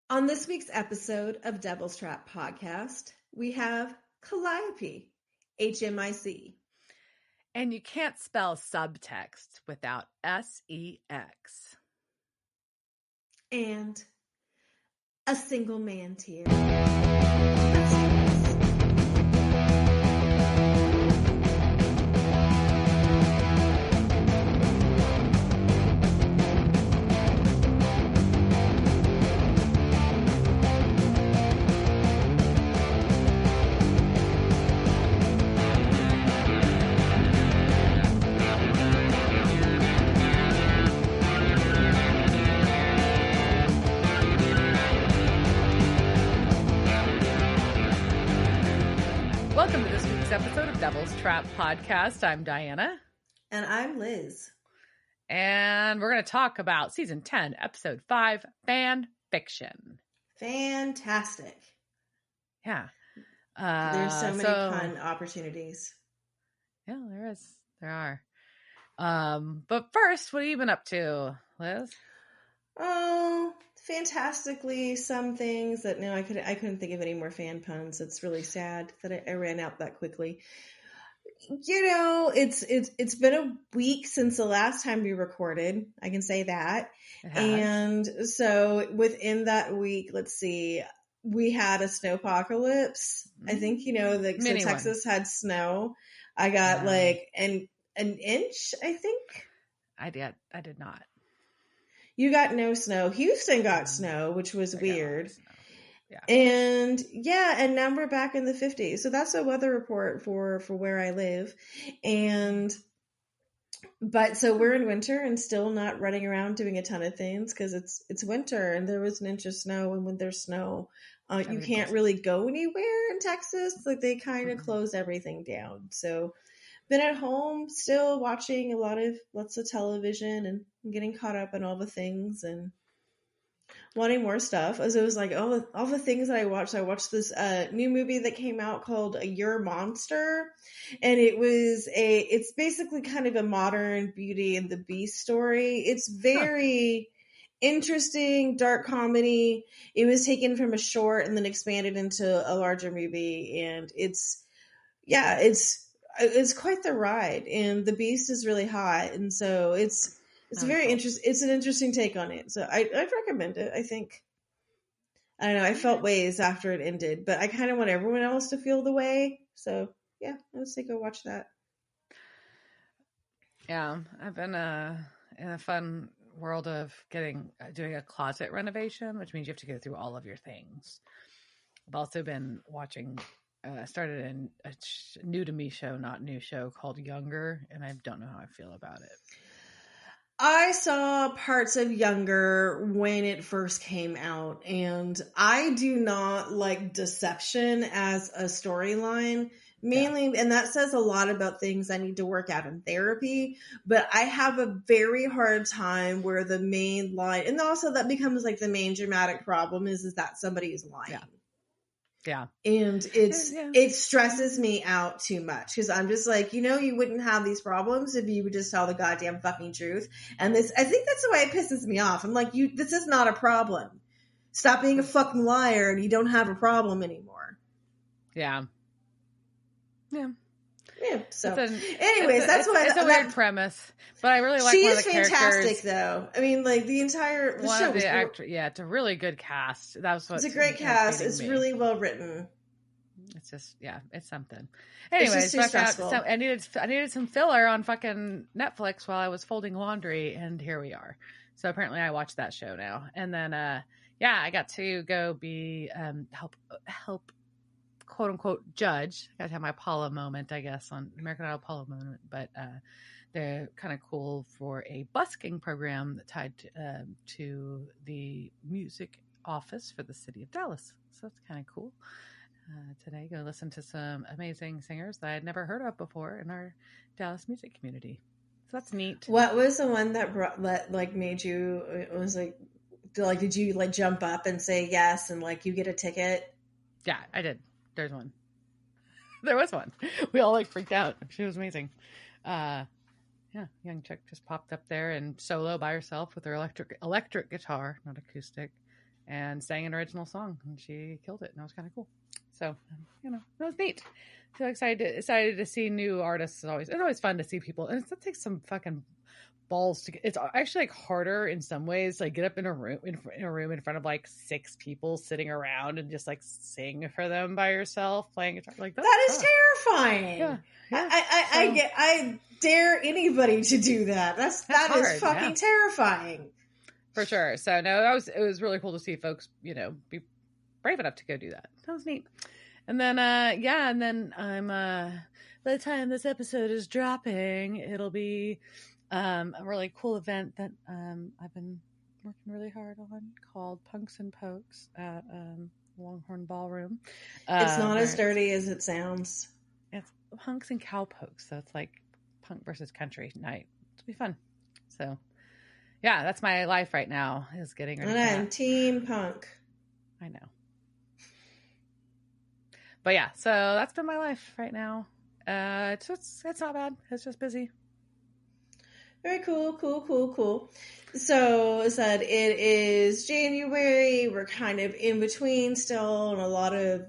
On this week's episode of Devil's Trap Podcast, we have Calliope, HMIC. And you can't spell subtext without SEX. And a single man tear. Welcome to this week's episode of Devil's Trap Podcast. I'm Diana. And I'm Liz. And we're going to talk about Season 10, Episode 5, Fan Fiction. Fantastic. Yeah. There's so many fun opportunities. Yeah, there is. There are. But first, what have you been up to, Liz? Oh, fantastically some things that I couldn't think of any more fan puns. It's really sad that I ran out that quickly. You know, it's been a week since the last time we recorded. I can say that. And so within that week, let's see, we had a snowpocalypse. I think, so Texas had snow. I got like an inch, I think. I did not. You got no snow. Houston got snow, which was weird. Yeah. And now we're back in the 50s. So that's a weather report for where I live. But so we're in winter and still not running around doing a ton of things because it's winter and there was an inch of snow. And when there's snow, you can't really go anywhere in Texas. Like they kind of close everything down. So been at home still watching lots of television and getting caught up on all the things and wanting more stuff. As it was like all the things that I watched this new movie that came out called Your Monster, and it's basically kind of a modern Beauty and the Beast story. It's very interesting, dark comedy. It was taken from a short and then expanded into a larger movie, and it's quite the ride, and the Beast is really hot, and so it's very interesting. It's an interesting take on it, so I'd recommend it. I think, I don't know, I felt ways after it ended, but I kind of want everyone else to feel the way. So yeah, I would say go watch that. Yeah, I've been in a fun world of doing a closet renovation, which means you have to go through all of your things. I've also been watching. Started a new to me show, not new show, called Younger, and I don't know how I feel about it. I saw parts of Younger when it first came out, and I do not like deception as a storyline, mainly, and that says a lot about things I need to work out in therapy, but I have a very hard time where the main line, and also that becomes like the main dramatic problem is that somebody is lying. Yeah. And it stresses me out too much because I'm just like, you wouldn't have these problems if you would just tell the goddamn fucking truth. And I think that's the way it pisses me off. I'm like, this is not a problem. Stop being a fucking liar and you don't have a problem anymore. Yeah. Yeah. Yeah. So, it's a weird premise, but I really like. She one is of the fantastic, though. I mean, like the entire show. It's a really good cast. It's a great cast. It's really well written. It's just, it's something. Anyways, I needed some filler on fucking Netflix while I was folding laundry, and here we are. So apparently, I watched that show now, and then I got to go be help. "Quote unquote" judge. I got to have my Paula moment, I guess, on American Idol Paula moment. But they're kind of cool for a busking program that tied to the music office for the city of Dallas. So that's kind of cool. Today, go listen to some amazing singers that I had never heard of before in our Dallas music community. So that's neat. What was the one that made you? It was like, did you like jump up and say yes and like you get a ticket? Yeah, I did. There's one. There was one. We all like freaked out. She was amazing. Young chick just popped up there and solo by herself with her electric guitar, not acoustic. and sang an original song, and she killed it, and that was kind of cool. So, you know, it was neat. So excited to see new artists. It's always fun to see people, and it takes some fucking balls to get. It's actually like harder in some ways, like get up in a room in front of like 6 people sitting around and just like sing for them by yourself playing guitar. Like that is terrifying. Yeah. I dare anybody to do that. That is fucking terrifying. For sure. So no, it was really cool to see folks, you know, be brave enough to go do that. That was neat. And then I'm by the time this episode is dropping, it'll be a really cool event that I've been working really hard on called Punks and Pokes at Longhorn Ballroom. It's not as dirty as it sounds. It's punks and cowpokes, so it's like punk versus country night. It'll be fun. So yeah, that's my life right now, is getting ready. And I'm team punk. I know. But yeah, so that's been my life right now. It's not bad. It's just busy. Very cool. So I said it is January. We're kind of in between still, and a lot of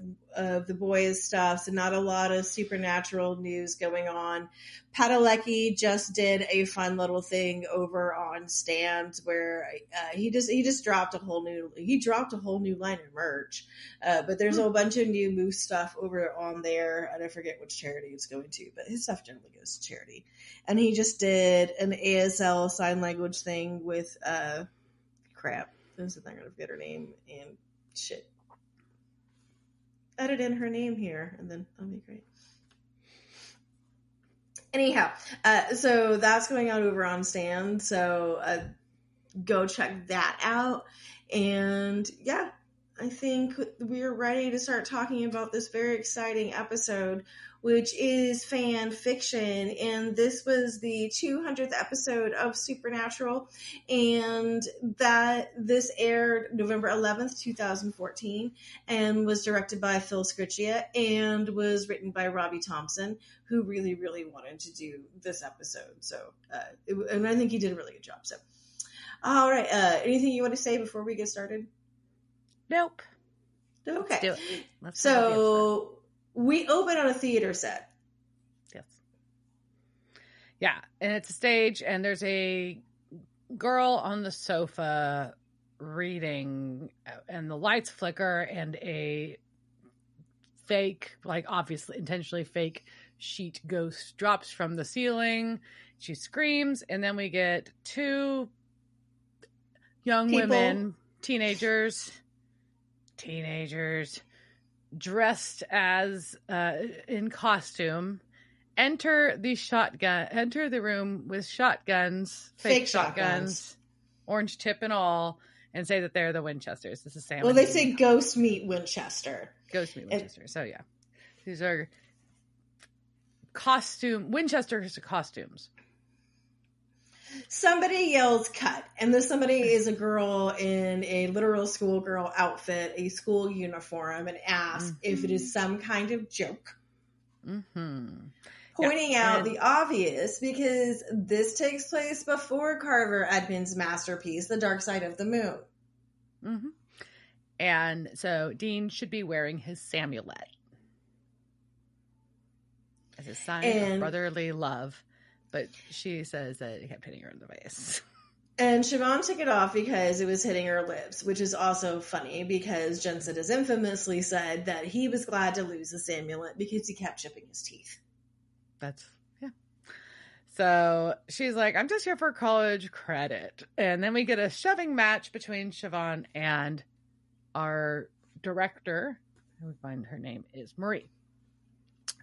the boys stuff, so not a lot of supernatural news going on. Padalecki just did a fun little thing over on Stand where he just dropped a whole new line of merch, but there's a whole bunch of new Moose stuff over on there, and I forget which charity it's going to, but his stuff generally goes to charity. And he just did an ASL sign language thing with crap. I'm not gonna forget her name and shit. Edit in her name here, and then that'll be great. Anyhow, so that's going on over on Stand, so go check that out. And yeah, I think we're ready to start talking about this very exciting episode, which is fan fiction. And this was the 200th episode of Supernatural, and that this aired November 11th, 2014, and was directed by Phil Sgriccia and was written by Robbie Thompson, who really, really wanted to do this episode. So, and I think he did a really good job. So, all right. Anything you want to say before we get started? Nope. Okay. Let's do it. So we open on a theater set. Yes. Yeah, and it's a stage, and there's a girl on the sofa reading, and the lights flicker, and a fake, like obviously intentionally fake sheet ghost drops from the ceiling. She screams, and then we get 2 young women, teenagers dressed as in costume enter the room with shotguns, fake shotguns, orange tip and all, and say that they're the Winchesters. This is Sam. Well, they say Ghost Meet Winchester. So yeah, these are Winchesters costumes. Somebody yells cut, and this somebody is a girl in a literal schoolgirl outfit, a school uniform, and asks if it is some kind of joke. Pointing out the obvious, because this takes place before Carver Edmonds' masterpiece, The Dark Side of the Moon. And so Dean should be wearing his Samulet as a sign of brotherly love. But she says that it kept hitting her in the face. And Siobhan took it off because it was hitting her lips, which is also funny because Jensen has infamously said that he was glad to lose the Samulet because he kept chipping his teeth. Yeah. So she's like, I'm just here for college credit. And then we get a shoving match between Siobhan and our director. I would find her name is Marie.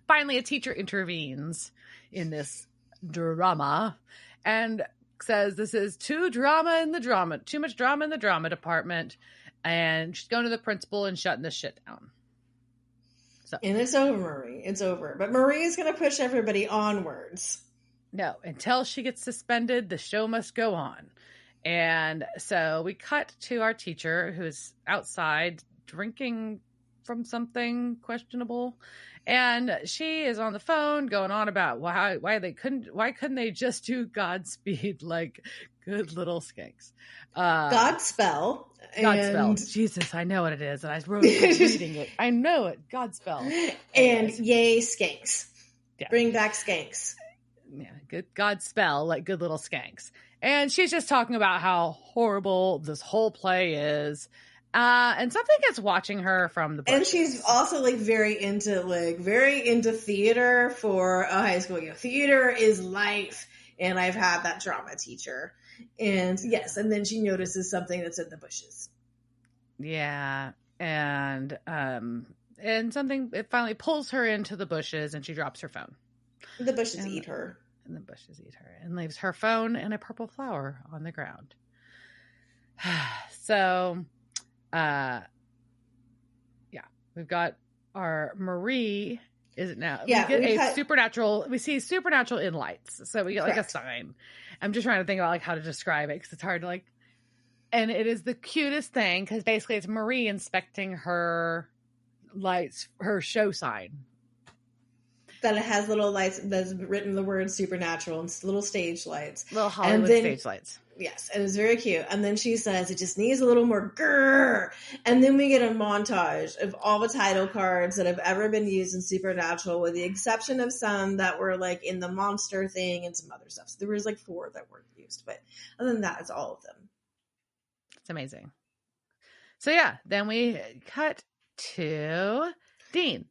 Finally, a teacher intervenes in this drama and says this is too much drama in the drama department, and she's going to the principal and shutting this shit down. So, and it's over, Marie. It's over. But Marie is going to push everybody onwards. No, until she gets suspended, the show must go on. And so we cut to our teacher who's outside drinking from something questionable. And she is on the phone going on about why couldn't they just do Godspeed like Good little skanks. Godspell. Godspell. Jesus, I know what it is. And I wrote reading it. I know it. Godspell. And yay, skanks. Yeah. Bring back skanks. Yeah, good Godspell, like good little skanks. And she's just talking about how horrible this whole play is. And something is watching her from the bushes. And she's also very into theater for a high school. Theater is life. And I've had that drama teacher. And yes, and then she notices something that's in the bushes. Yeah. And something, it finally pulls her into the bushes and she drops her phone. The bushes eat her. And the bushes eat her and leaves her phone and a purple flower on the ground. So, yeah, we've got our Marie. Is it now? Yeah, we get supernatural. We see supernatural in lights. So we get a sign. I'm just trying to think about how to describe it because it's hard to and it is the cutest thing because basically it's Marie inspecting her lights, her show sign. That it has little lights that's written the word supernatural and little stage lights. Little Hollywood stage lights. Yes, and it's very cute. And then she says it just needs a little more grrr. And then we get a montage of all the title cards that have ever been used in Supernatural, with the exception of some that were in the monster thing and some other stuff. So there was 4 that weren't used. But other than that, it's all of them. It's amazing. So yeah, then we cut to Dean.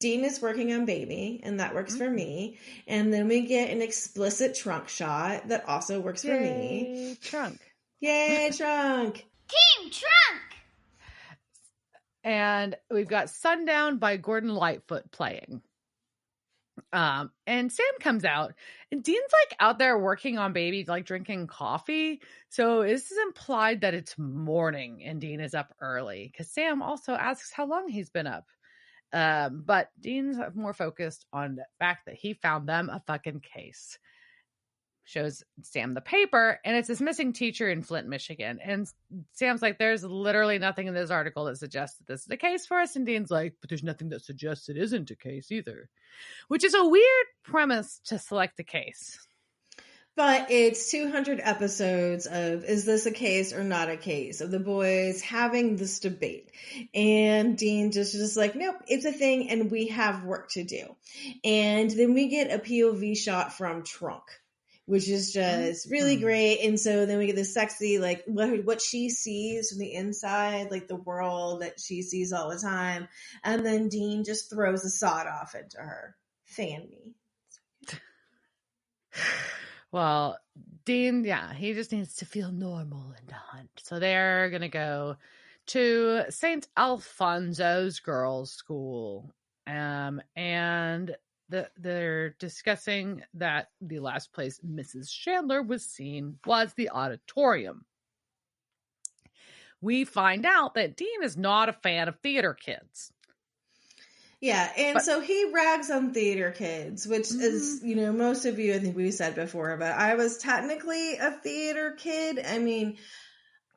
Dean is working on Baby, and that works for me. And then we get an explicit trunk shot that also works for me. Trunk. Yay, trunk. Team Trunk. And we've got Sundown by Gordon Lightfoot playing. And Sam comes out, and Dean's out there working on Baby, drinking coffee. So this is implied that it's morning and Dean is up early because Sam also asks how long he's been up. But Dean's more focused on the fact that he found them a fucking case. Shows Sam the paper, and it's this missing teacher in Flint, Michigan. And Sam's there's literally nothing in this article that suggests that this is a case for us. And Dean's but there's nothing that suggests it isn't a case either. Which is a weird premise to select a case. But it's 200 episodes of, is this a case or not a case? Of the boys having this debate. And Dean just nope, it's a thing and we have work to do. And then we get a POV shot from Trunk, which is just really great. And so then we get this sexy, what she sees from the inside, the world that she sees all the time. And then Dean just throws a sawed off into her. Fan me. Well, Dean, he just needs to feel normal and to hunt. So they're going to go to St. Alfonso's girls' school. And they're discussing that the last place Mrs. Chandler was seen was the auditorium. We find out that Dean is not a fan of theater kids. Yeah, and so he rags on theater kids, which is, most of you, I think we've said before, but I was technically a theater kid. I mean,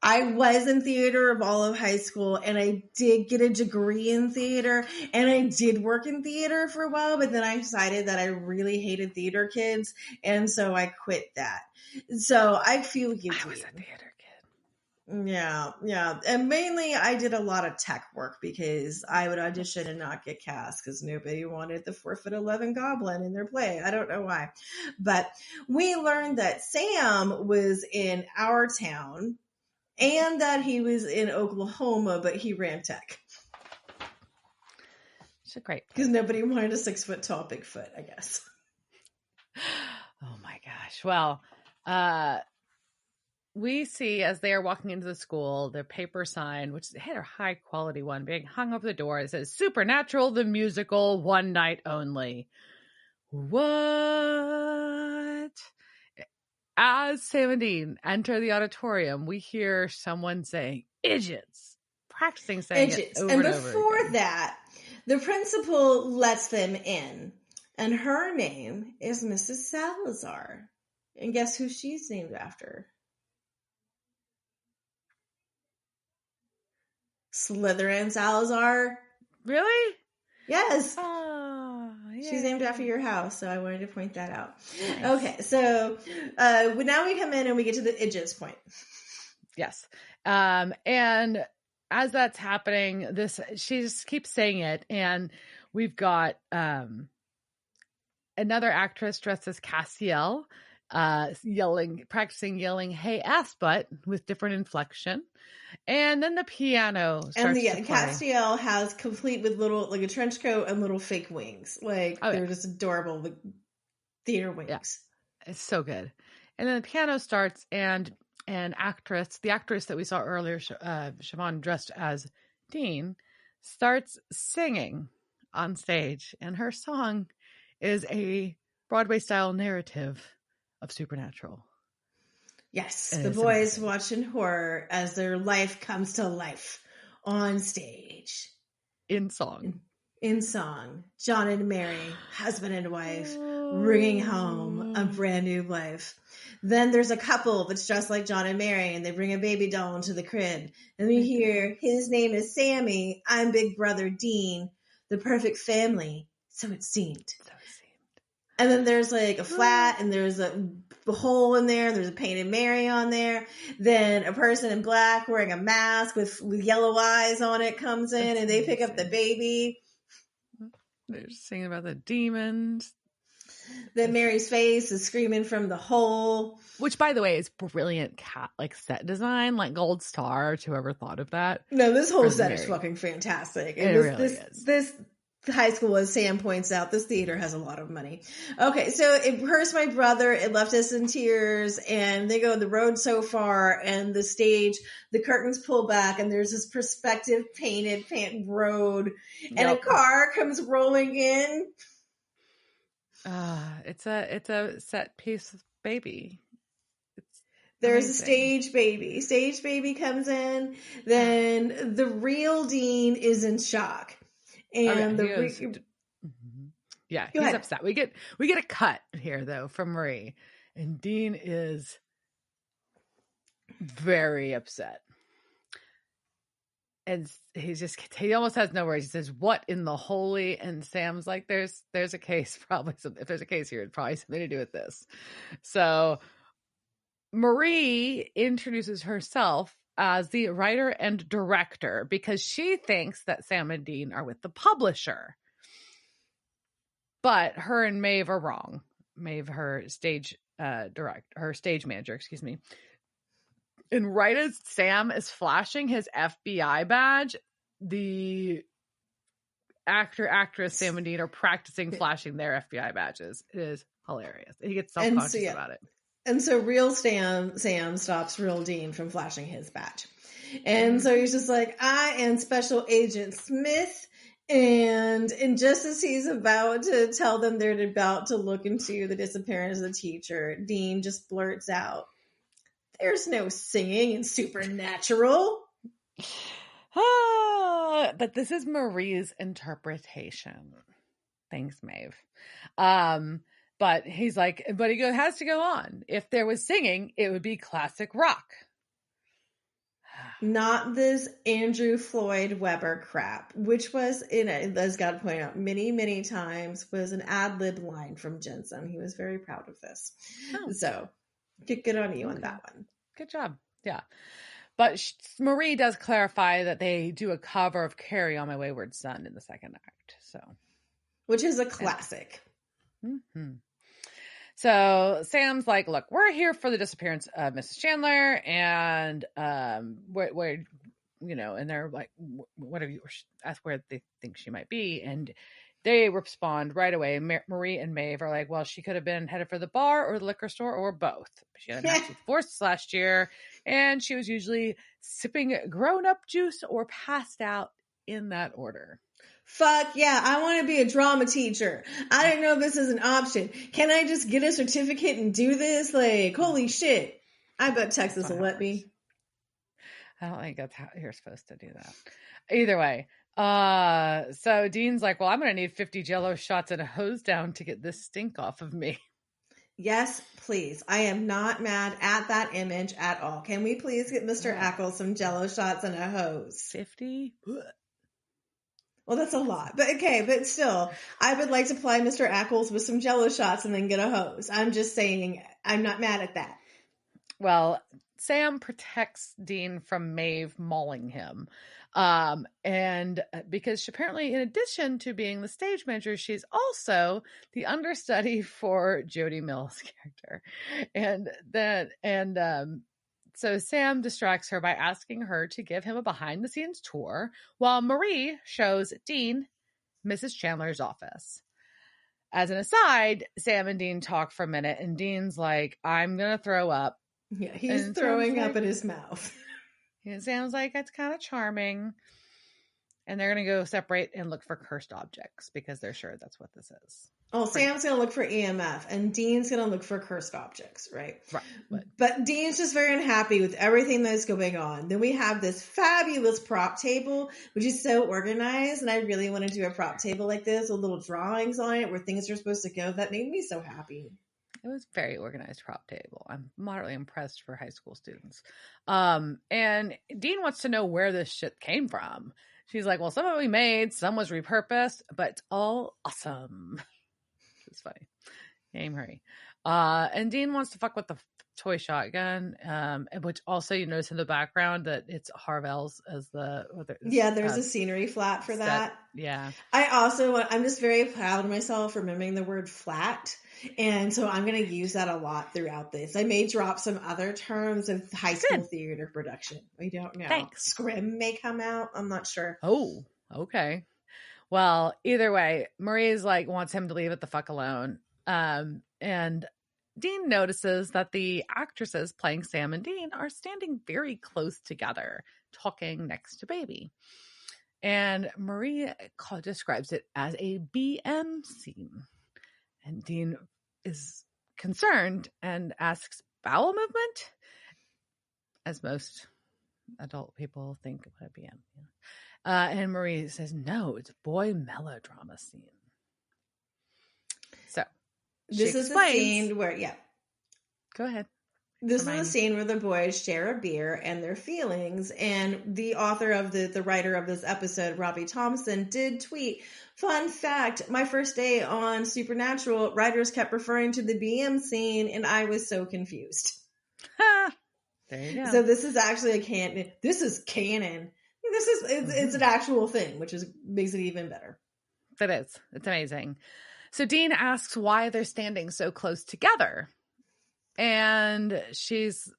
I was in theater of all of high school, and I did get a degree in theater, and I did work in theater for a while, but then I decided that I really hated theater kids, and so I quit that. So I feel you. I was a theater kid. Yeah. And mainly I did a lot of tech work because I would audition and not get cast because nobody wanted the 4'11" goblin in their play. I don't know why. But we learned that Sam was in our town and that he was in Oklahoma, but he ran tech. It's a great because nobody wanted a 6-foot tall Bigfoot, I guess. Oh my gosh. Well, we see as they are walking into the school, their paper sign, which they had a high quality one, being hung over the door. It says Supernatural, the musical, one night only. What? As Sam and Dean enter the auditorium, we hear someone saying, idiots, practicing saying idiots. It over and before over that, the principal lets them in, and her name is Mrs. Salazar. And guess who she's named after? Slytherin Salazar. Really? Yes. Oh, She's named after your house, so I wanted to point that out. Nice. Okay, so now we come in and we get to the Idris point. Yes. And as that's happening, she just keeps saying it, and we've got another actress dressed as Castiel, practicing yelling, "Hey, ass butt," with different inflection. And then the piano starts to play. Castiel has complete with little, like a trench coat and little fake wings. Like, they're just adorable, like theater wings. Yeah. It's so good. And then the piano starts, and the actress that we saw earlier, Siobhan, dressed as Dean, starts singing on stage. And her song is a Broadway-style narrative of supernatural. Yes, the boys watching horror as their life comes to life on stage. In song. In song. John and Mary, husband and wife, bringing home a brand new life. Then there's a couple that's dressed like John and Mary, and they bring a baby doll into the crib. And we hear, his name is Sammy, I'm big brother Dean, the perfect family, so it seemed. And then there's like a flat, and there's a hole in there. There's a painted Mary on there. Then a person in black wearing a mask with yellow eyes on it comes in, and they pick up the baby. They're singing about the demons. Then Mary's face is screaming from the hole. Which, by the way, is brilliant set design, like gold star to whoever thought of that. No, this whole set is fucking fantastic. It really is. This high school, as Sam points out, this theater has a lot of money. Okay, so it hurts my brother. It left us in tears, and they go the road so far, and the stage, the curtains pull back, and there's this perspective painted road, and a car comes rolling in. It's a set piece baby. There's a stage baby. Stage baby comes in. Then the real Dean is in shock. And he's upset. We get a cut here though from Marie, and Dean is very upset, and he almost has no words. He says, "What in the holy?" And Sam's like, "There's a case. Probably if there's a case here, it's probably something to do with this." So Marie introduces herself as the writer and director because she thinks that Sam and Dean are with the publisher. But her and Maeve are wrong. Maeve, her stage manager, excuse me. And right as Sam is flashing his FBI badge, the actress, Sam and Dean are practicing flashing their FBI badges. It is hilarious. He gets self-conscious about it. And so real Sam stops real Dean from flashing his badge. And so he's just like, I am Special Agent Smith. And just as he's about to tell them they're about to look into the disappearance of the teacher, Dean just blurts out, there's no singing in Supernatural. But this is Marie's interpretation. Thanks, Maeve. But he's like, has to go on. If there was singing, it would be classic rock. Not this Andrew Floyd Webber crap, which was, as God pointed out many, many times, was an ad-lib line from Jensen. He was very proud of this. Oh. So, good on you on that one. Good job. Yeah. But Marie does clarify that they do a cover of Carry On My Wayward Son in the second act. So, which is a classic. Mm-hmm. So Sam's like, look, we're here for the disappearance of Mrs. Chandler, and where and they're like, what have you asked where they think she might be? And they respond right away. Marie and Maeve are like, well, she could have been headed for the bar or the liquor store or both. She had an accident divorce last year, and she was usually sipping grown-up juice or passed out in that order. Fuck yeah, I want to be a drama teacher. I didn't know this is an option. Can I just get a certificate and do this? Like, holy shit. I bet Texas will let me. I don't think that's how you're supposed to do that. Either way. So Dean's like, well, I'm going to need 50 Jell-O shots and a hose down to get this stink off of me. Yes, please. I am not mad at that image at all. Can we please get Mr. Ackles some Jell-O shots and a hose? 50? Well, that's a lot. But okay, but still, I would like to ply Mr. Ackles with some Jello shots and then get a hose. I'm just saying, I'm not mad at that. Well, Sam protects Dean from Maeve mauling him. And because she, apparently, in addition to being the stage manager, she's also the understudy for Jody Mills' character. So Sam distracts her by asking her to give him a behind-the-scenes tour, while Marie shows Dean Mrs. Chandler's office. As an aside, Sam and Dean talk for a minute, and Dean's like, I'm going to throw up. Yeah, he's throwing up in his mouth. And Sam's like, that's kind of charming. And they're going to go separate and look for cursed objects because they're sure that's what this is. Oh, Sam's going to look for EMF and Dean's going to look for cursed objects, right? Right. But Dean's just very unhappy with everything that's going on. Then we have this fabulous prop table, which is so organized. And I really want to do a prop table like this with little drawings on it where things are supposed to go. That made me so happy. It was very organized prop table. I'm moderately impressed for high school students. And Dean wants to know where this shit came from. She's like, well, some of it we made, some was repurposed, but it's all awesome. It's funny. Yay, Murray. And Dean wants to fuck with the toy shotgun, which also you notice in the background that it's Harvell's as there's a scenery flat for that. Yeah. I'm just very proud of myself for remembering the word flat. And so I'm going to use that a lot throughout this. I may drop some other terms of high school theater production. We don't know. Thanks. Scrim may come out. I'm not sure. Oh, okay. Well, either way, Marie's like wants him to leave it the fuck alone. And Dean notices that the actresses playing Sam and Dean are standing very close together, talking next to Baby. And Marie describes it as a BM scene. And Dean is concerned and asks, bowel movement? As most adult people think about a BM. And Marie says, no, it's a boy melodrama scene. So this is a scene where, go ahead. This is a scene where the boys share a beer and their feelings. And the author of the writer of this episode, Robbie Thompson, did tweet, fun fact, my first day on Supernatural, writers kept referring to the BM scene and I was so confused. There you go. So this is actually a canon. This is canon. It's an actual thing, which makes it even better. It is. It's amazing. So Dean asks why they're standing so close together. And she's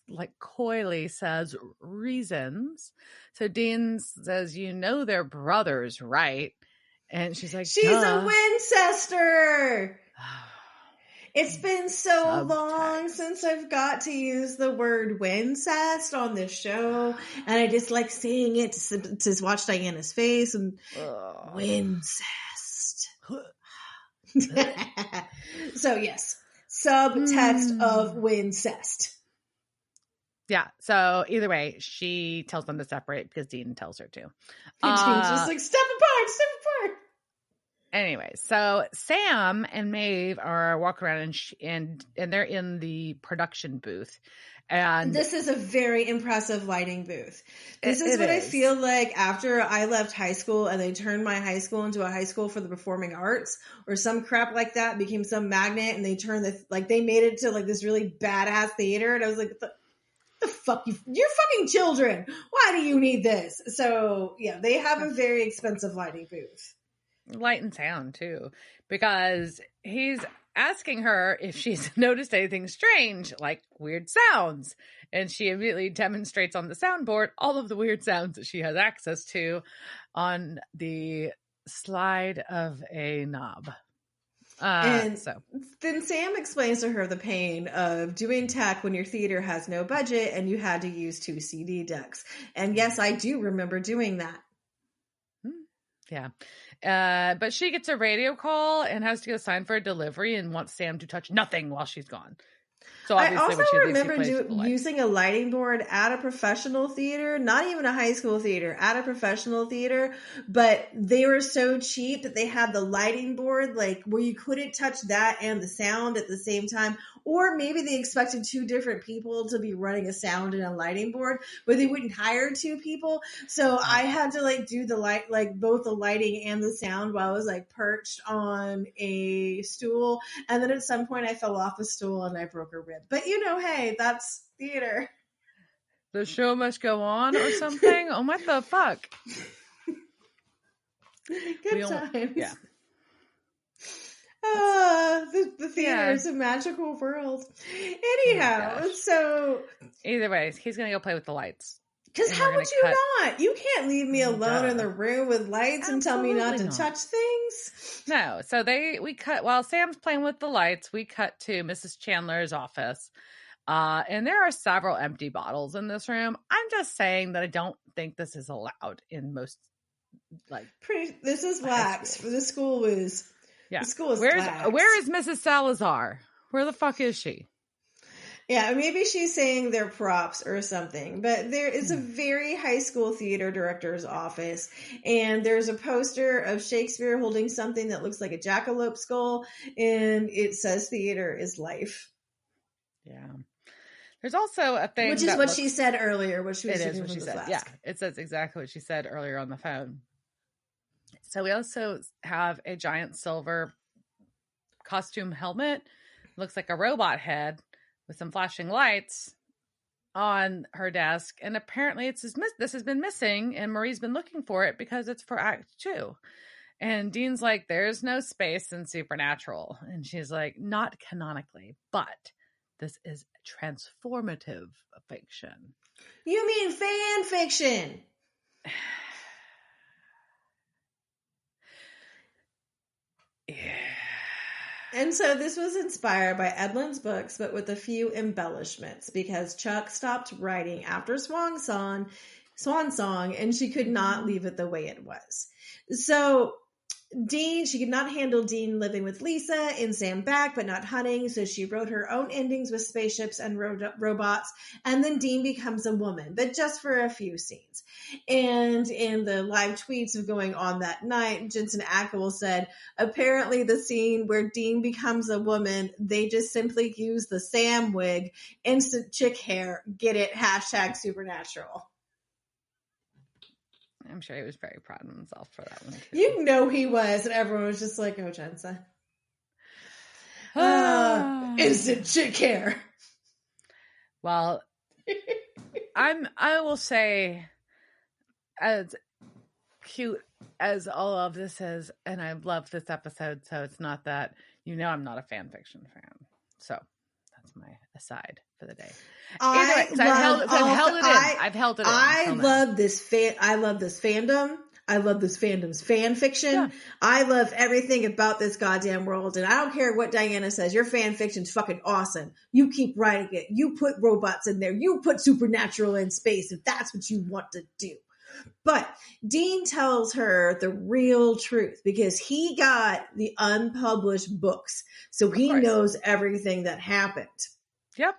like coyly says reasons. So Dean says, they're brothers, right? And she's like, she's a Winchester. It's been so long since I've got to use the word Wincest on this show. And I just like saying it to watch Diana's face and Wincest. So yes, subtext of Wincest. Yeah. So either way, she tells them to separate because Dean tells her to. Dean's just like, step apart. Anyway, so Sam and Maeve are walking around and they're in the production booth. And this is a very impressive lighting booth. This is what I feel like after I left high school and they turned my high school into a high school for the performing arts or some crap like that, became some magnet, and they turned they made it to like this really badass theater. And I was like, the fuck, you're fucking children. Why do you need this? So yeah, they have a very expensive lighting booth. Light and sound too, because he's asking her if she's noticed anything strange, like weird sounds. And she immediately demonstrates on the soundboard all of the weird sounds that she has access to on the slide of a knob. Then Sam explains to her the pain of doing tech when your theater has no budget and you had to use 2 CD decks. And yes, I do remember doing that. Yeah. But she gets a radio call and has to get a sign for a delivery and wants Sam to touch nothing while she's gone. So I also remember using a lighting board at a professional theater, not even a high school theater, at a professional theater, but they were so cheap that they had the lighting board like where you couldn't touch that and the sound at the same time, or maybe they expected two different people to be running a sound and a lighting board, but they wouldn't hire two people. So I had to like do the light, like both the lighting and the sound while I was like perched on a stool. And then at some point I fell off a stool and I broke a rib. But hey, that's theater. The show must go on or something. Oh, what the fuck? Good times. Yeah. The theater is a magical world. Anyhow, so either way, he's gonna go play with the lights. Because how would you not? You can't leave me alone in the room with lights and tell me not to touch things. No. So we cut while Sam's playing with the lights. We cut to Mrs. Chandler's office. And there are several empty bottles in this room. I'm just saying that I don't think this is allowed in most, this is lax. For the school is, the school is lax. Where is Mrs. Salazar? Where the fuck is she? Yeah, maybe she's saying they're props or something, but there is a very high school theater director's office, and there's a poster of Shakespeare holding something that looks like a jackalope skull, and it says theater is life. Yeah. There's also a thing, which is what she said earlier. What she was it is what she said. Yeah, it says exactly what she said earlier on the phone. So we also have a giant silver costume helmet. Looks like a robot head with some flashing lights on her desk. And apparently this has been missing, and Marie's been looking for it because it's for Act 2. And Dean's like, there's no space in Supernatural. And she's like, not canonically, but this is transformative fiction. You mean fan fiction? Yeah. And so this was inspired by Edlund's books, but with a few embellishments, because Chuck stopped writing after Swan Song, and she could not leave it the way it was. So she could not handle Dean living with Lisa and Sam back, but not hunting. So she wrote her own endings with spaceships and robots. And then Dean becomes a woman, but just for a few scenes. And in the live tweets of going on that night, Jensen Ackles said, apparently the scene where Dean becomes a woman, they just simply use the Sam wig, instant chick hair, get it, #supernatural. I'm sure he was very proud of himself for that one, too. He was. And everyone was just like, oh, Jensen. Instant chick hair. Well, I will say, as cute as all of this is, and I love this episode, so it's not that, I'm not a fan fiction fan. So that's my aside for the day. I've held it in. I love this fandom. I love this fandom's fan fiction. Yeah. I love everything about this goddamn world. And I don't care what Diana says. Your fan fiction's fucking awesome. You keep writing it. You put robots in there. You put supernatural in space if that's what you want to do. But Dean tells her the real truth because he got the unpublished books. So he knows everything that happened. Yep.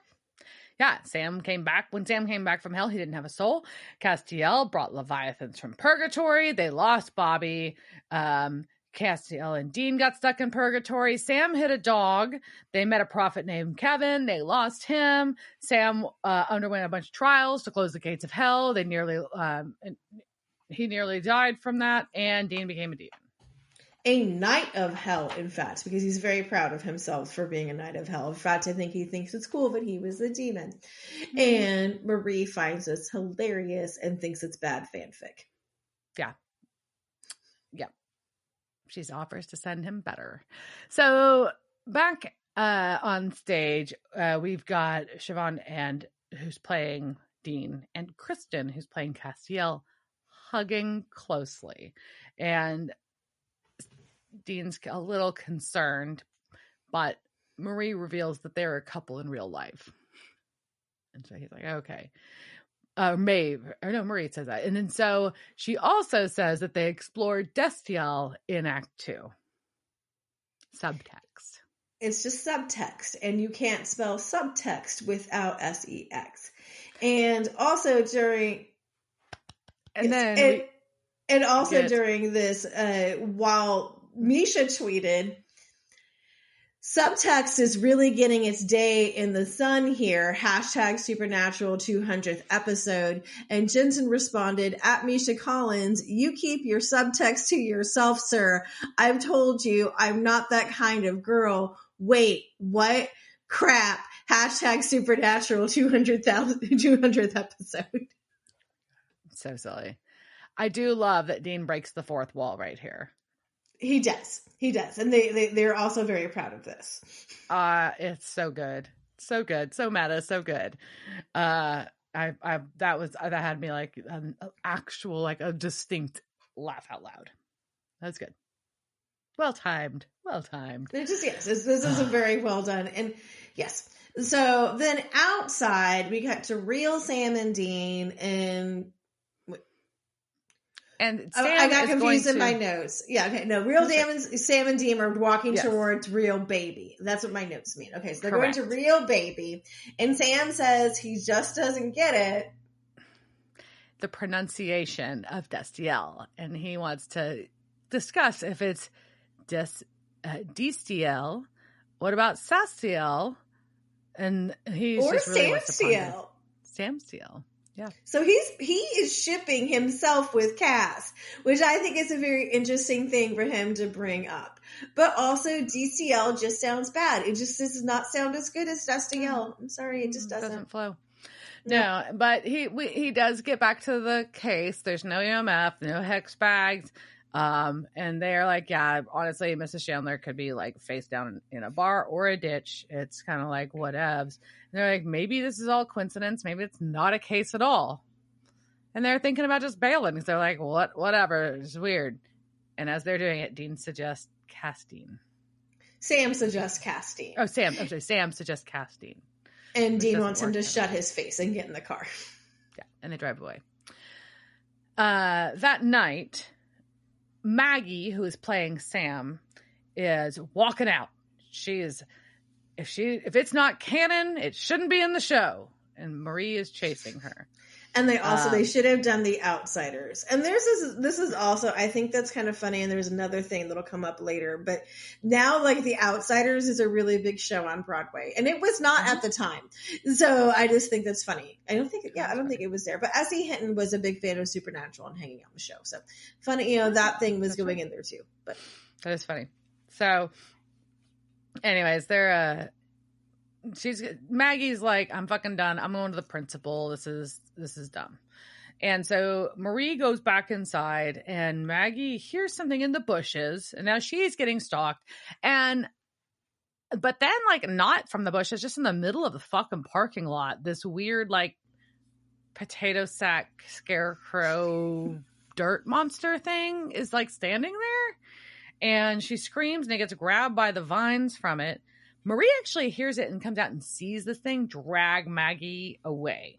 Yeah, Sam came back. When Sam came back from hell, he didn't have a soul. Castiel brought Leviathans from purgatory. They lost Bobby. Castiel and Dean got stuck in purgatory. Sam hit a dog. They met a prophet named Kevin. They lost him. Sam underwent a bunch of trials to close the gates of hell. He nearly died from that, and Dean became a demon. A knight of hell, in fact, because he's very proud of himself for being a knight of hell. In fact, I think he thinks it's cool that he was a demon. Mm-hmm. And Marie finds this hilarious and thinks it's bad fanfic. Yeah. Yeah. She offers to send him better. So back on stage, we've got Siobhan who's playing Dean, and Kristen, who's playing Castiel, hugging closely. And Dean's a little concerned, but Marie reveals that they're a couple in real life. And so he's like, okay. Marie says that. And then so she also says that they explored Destiel in Act 2. Subtext. It's just subtext, and you can't spell subtext without sex. And also during... during this, while Misha tweeted, Subtext is really getting its day in the sun here. Hashtag Supernatural 200th episode. And Jensen responded, at Misha Collins, you keep your subtext to yourself, sir. I've told you I'm not that kind of girl. Wait, what? Crap. Hashtag Supernatural 200th episode. So silly. I do love that Dean breaks the fourth wall right here. He does. And they're also very proud of this. It's so good. So good. So meta. So good. That had me like an actual, like a distinct laugh out loud. That's good. Well timed. It just, yes, this is a very well done. And yes. So then outside we got to real Sam and Dean and Sam I got confused in my notes. Yeah, okay. No, real Sam and Dean are walking towards real baby. That's what my notes mean. Okay, so they're going to real baby. And Sam says he just doesn't get it. The pronunciation of Destiel. And he wants to discuss if it's Destiel. What about Sastiel? And he's just really Samstiel. Yeah. So he is shipping himself with Cass, which I think is a very interesting thing for him to bring up. But also DCL just sounds bad. It just does not sound as good as Destiel. I'm sorry, it just doesn't flow. No, but he does get back to the case. There's no EMF, no hex bags. And they're like, yeah, honestly, Mrs. Chandler could be like face down in a bar or a ditch. It's kind of like whatevs. And they're like, maybe this is all coincidence. Maybe it's not a case at all. And they're thinking about just bailing because they're like, whatever. It's weird. And as they're doing it, Dean suggests casting. Sam suggests casting. Oh, Sam. I'm sorry. Sam suggests casting. And Dean wants him to shut his face and get in the car. Yeah. And they drive away. That night, Maggie, who is playing Sam, is walking out. If it's not canon, it shouldn't be in the show. And Marie is chasing her. And they should have done The Outsiders. And this is also, I think that's kind of funny. And there's another thing that'll come up later. But now, like, The Outsiders is a really big show on Broadway. And it was not at the time. So I just think that's funny. I don't think it was there. But S.E. Hinton was a big fan of Supernatural and hanging out on the show. So funny, that thing was going in there too. But that is funny. So anyways, Maggie's like, I'm fucking done. I'm going to the principal. This is dumb. And so Marie goes back inside and Maggie hears something in the bushes and now she's getting stalked. But then, like, not from the bushes, just in the middle of the fucking parking lot, this weird, like, potato sack scarecrow dirt monster thing is, like, standing there. And she screams and it gets grabbed by the vines from it. Marie actually hears it and comes out and sees this thing drag Maggie away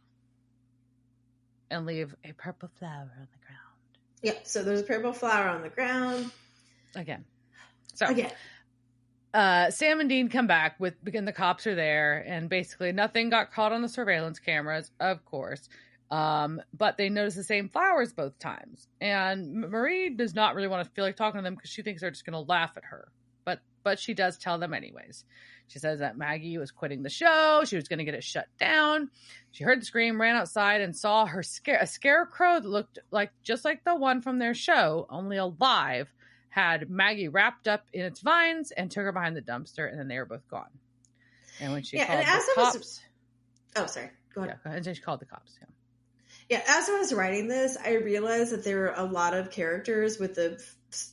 and leave a purple flower on the ground. Yeah, so there's a purple flower on the ground. Again. Sam and Dean come back because the cops are there and basically nothing got caught on the surveillance cameras, of course. But they notice the same flowers both times. And Marie does not really want to feel like talking to them because she thinks they're just going to laugh at her. But she does tell them anyways. She says that Maggie was quitting the show. She was going to get it shut down. She heard the scream, ran outside, and saw a scarecrow that looked like just like the one from their show, only alive, had Maggie wrapped up in its vines and took her behind the dumpster, and then they were both gone. And when she called the cops... Oh, sorry. Go ahead. Yeah, and then she called the cops, yeah. Yeah, as I was writing this, I realized that there were a lot of characters with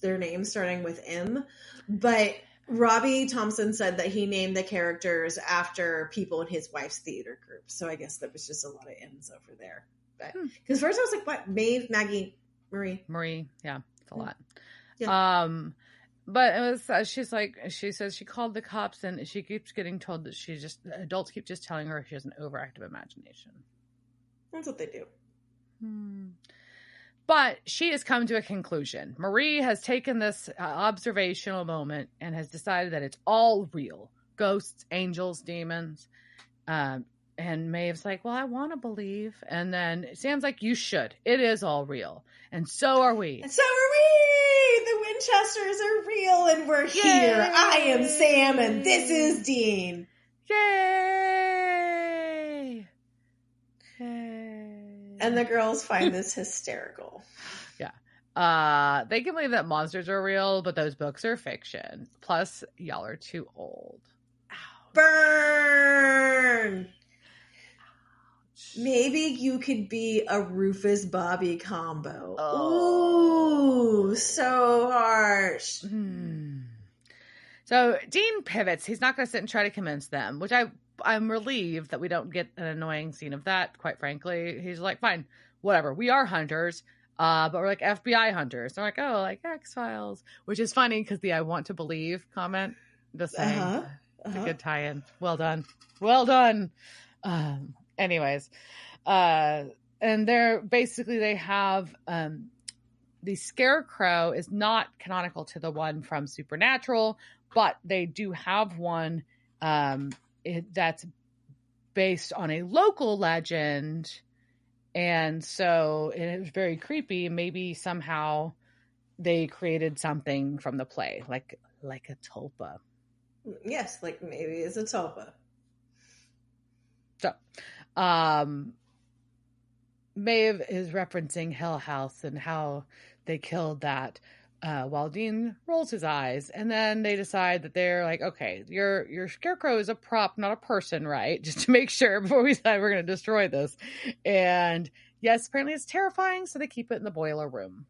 their names starting with M, but Robbie Thompson said that he named the characters after people in his wife's theater group. So I guess that was just a lot of M's over there. But because first I was like, what? Maeve, Maggie, Marie. Marie, yeah, it's a lot. Yeah. But it was, she says she called the cops and she keeps getting told that adults keep just telling her she has an overactive imagination. That's what they do. But she has come to a conclusion. Marie has taken this observational moment and has decided that it's all real. Ghosts, angels, demons. And Maeve's like, well, I want to believe. And then Sam's like, you should. It is all real. And so are we. And so are we! The Winchesters are real and we're here. I am Sam and this is Dean. Yay! And the girls find this hysterical. Yeah. They can believe that monsters are real, but those books are fiction. Plus, y'all are too old. Ouch. Burn! Ouch. Maybe you could be a Rufus Bobby combo. Oh. Ooh, so harsh. So Dean pivots. He's not going to sit and try to convince them, which I'm relieved that we don't get an annoying scene of that, quite frankly. He's like, fine, whatever. We are hunters, but we're like FBI hunters. They're like, oh, like X-Files, which is funny because the I want to believe comment. Just saying. It's a good tie-in. Well done. Well done. Anyways. And they have the Scarecrow is not canonical to the one from Supernatural, but they do have one that's based on a local legend. And so it was very creepy. Maybe somehow they created something from the play, like a tulpa. Yes, like maybe it's a tulpa. So, Maeve is referencing Hell House and how they killed that, while Dean rolls his eyes. And then they decide that they're like, okay, your Scarecrow is a prop, not a person, right? Just to make sure before we decide we're going to destroy this. And yes, apparently it's terrifying, so they keep it in the boiler room.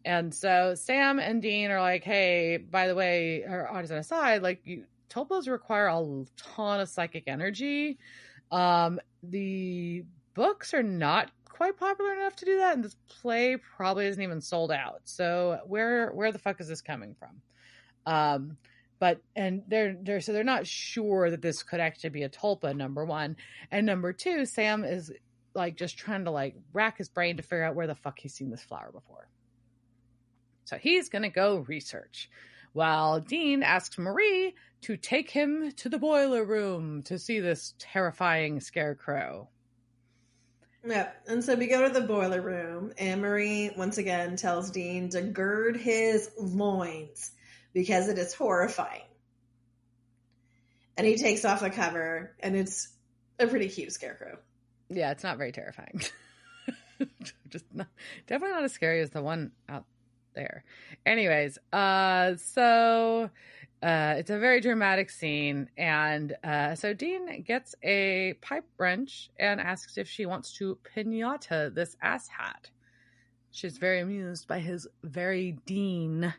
And so Sam and Dean are like, hey, by the way, or on his aside, like, tulpas require a ton of psychic energy. The books are not quite popular enough to do that, and this play probably isn't even sold out. So where the fuck is this coming from? But they're not sure that this could actually be a tulpa, number one. And number two, Sam is like just trying to like rack his brain to figure out where the fuck he's seen this flower before. So he's gonna go research, while Dean asks Marie to take him to the boiler room to see this terrifying Scarecrow. Yeah, and so we go to the boiler room, and Marie once again tells Dean to gird his loins because it is horrifying. And he takes off the cover, and it's a pretty cute Scarecrow. Yeah, it's not very terrifying. Definitely not as scary as the one out there. Anyways, so it's a very dramatic scene, and so Dean gets a pipe wrench and asks if she wants to piñata this asshat. She's very amused by his very Dean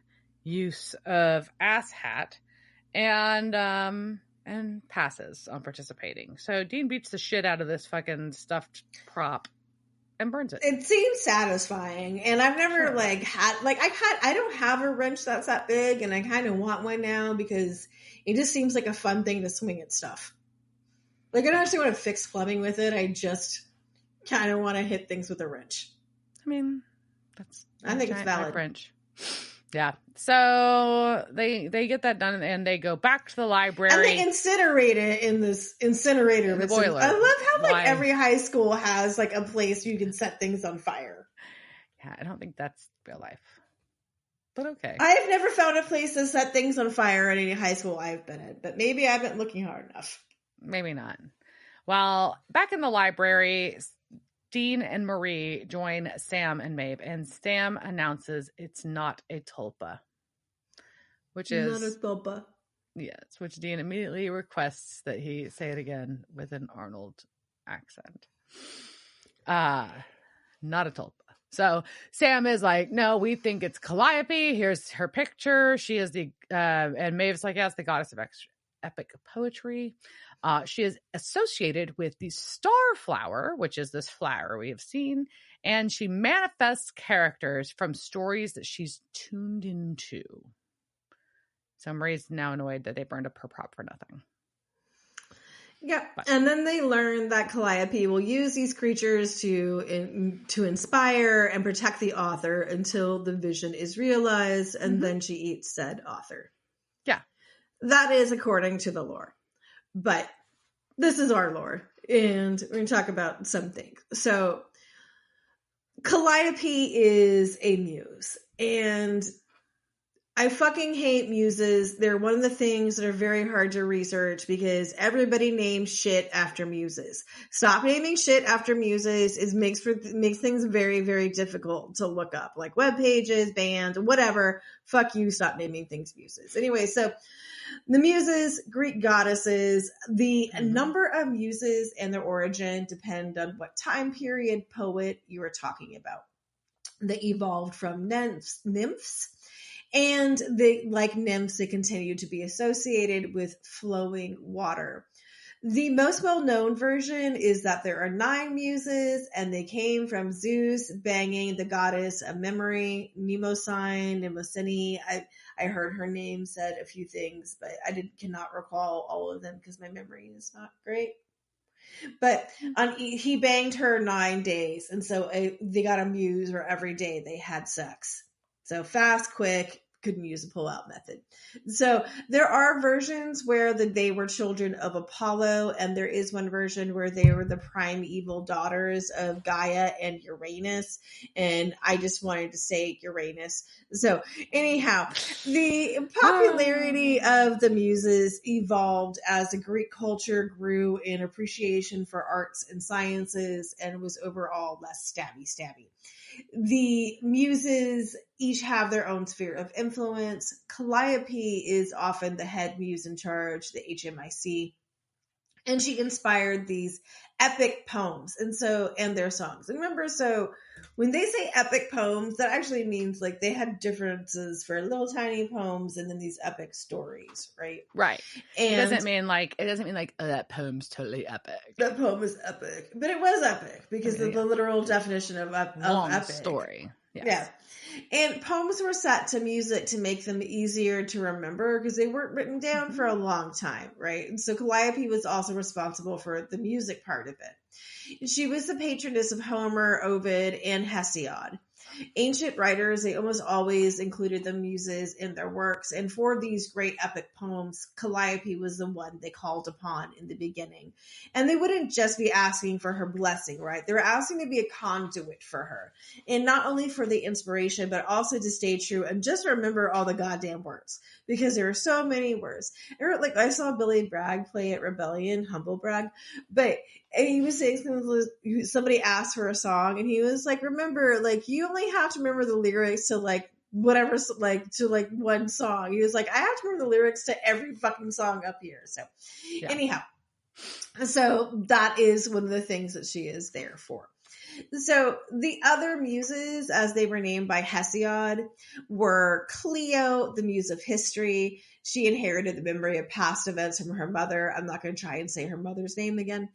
use of asshat, and passes on participating. So Dean beats the shit out of this fucking stuffed prop and burns it. It seems satisfying, and I've never I don't have a wrench that's that big, and I kind of want one now because it just seems like a fun thing to swing at stuff. Like, I don't actually want to fix plumbing with it. I just kind of want to hit things with a wrench. I mean, I think it's valid. Wrench. Yeah. So they get that done, and they go back to the library. And they incinerate it in this incinerator. In the boiler. I love how every high school has like a place you can set things on fire. Yeah, I don't think that's real life. But okay. I've never found a place to set things on fire at any high school I've been in, but maybe I haven't looking hard enough. Maybe not. Well, back in the library, Dean and Marie join Sam and Maeve, and Sam announces it's not a tulpa. Which is... Not a tulpa. Yes, which Dean immediately requests that he say it again with an Arnold accent. Not a tulpa. So Sam is like, no, we think it's Calliope. Here's her picture. She is the... and Maeve's like, yes, the goddess of epic poetry. She is associated with the starflower, which is this flower we have seen, and she manifests characters from stories that she's tuned into. So Marie's now annoyed that they burned up her prop for nothing. Yeah, and then they learn that Calliope will use these creatures to inspire and protect the author until the vision is realized, and then she eats said author. Yeah. That is according to the lore. But this is our lore, and we're going to talk about some things. So, Calliope is a muse, And I fucking hate muses. They're one of the things that are very hard to research because everybody names shit after muses. Stop naming shit after muses. It makes things very, very difficult to look up, like web pages, bands, whatever. Fuck you. Stop naming things muses. Anyway, so the muses, Greek goddesses, the number of muses and their origin depend on what time period poet you are talking about. They evolved from nymphs. And they, like nymphs, they continue to be associated with flowing water. The most well-known version is that there are 9 muses, and they came from Zeus banging the goddess of memory, Mnemosyne. I heard her name said a few things, but I cannot recall all of them because my memory is not great. But he banged her 9 days, and so they got a muse where every day they had sex. So fast, quick, couldn't use a pull-out method. So there are versions where they were children of Apollo, and there is one version where they were the primeval daughters of Gaia and Uranus. And I just wanted to say Uranus. So anyhow, the popularity of the muses evolved as the Greek culture grew in appreciation for arts and sciences and was overall less stabby. The muses each have their own sphere of influence. Calliope is often the head muse in charge, the HMIC, and she inspired these epic poems and their songs. And remember, so when they say epic poems, that actually means like they had differences for little tiny poems and then these epic stories, right? Right. And it doesn't mean like oh, that poem's totally epic. That poem is epic, but it was epic because of the literal definition of epic. Story. Yes. Yeah. And poems were set to music to make them easier to remember because they weren't written down for a long time, right? And so Calliope was also responsible for the music part of it. She was the patroness of Homer, Ovid, and Hesiod. Ancient writers, they almost always included the muses in their works, and for these great epic poems, Calliope was the one they called upon in the beginning. And they wouldn't just be asking for her blessing, right? They were asking to be a conduit for her, and not only for the inspiration, but also to stay true and just remember all the goddamn words, because there are so many words. Like I saw Billy Bragg play at Rebellion, humble brag, but he was saying somebody asked for a song, and he was like, remember, like, you only have to remember the lyrics to like whatever, like to like one song. He was like, I have to remember the lyrics to every fucking song up here. So anyhow, so that is one of the things that she is there for. So the other muses, as they were named by Hesiod, were Clio, the muse of history. She inherited the memory of past events from her mother. I'm not going to try and say her mother's name again.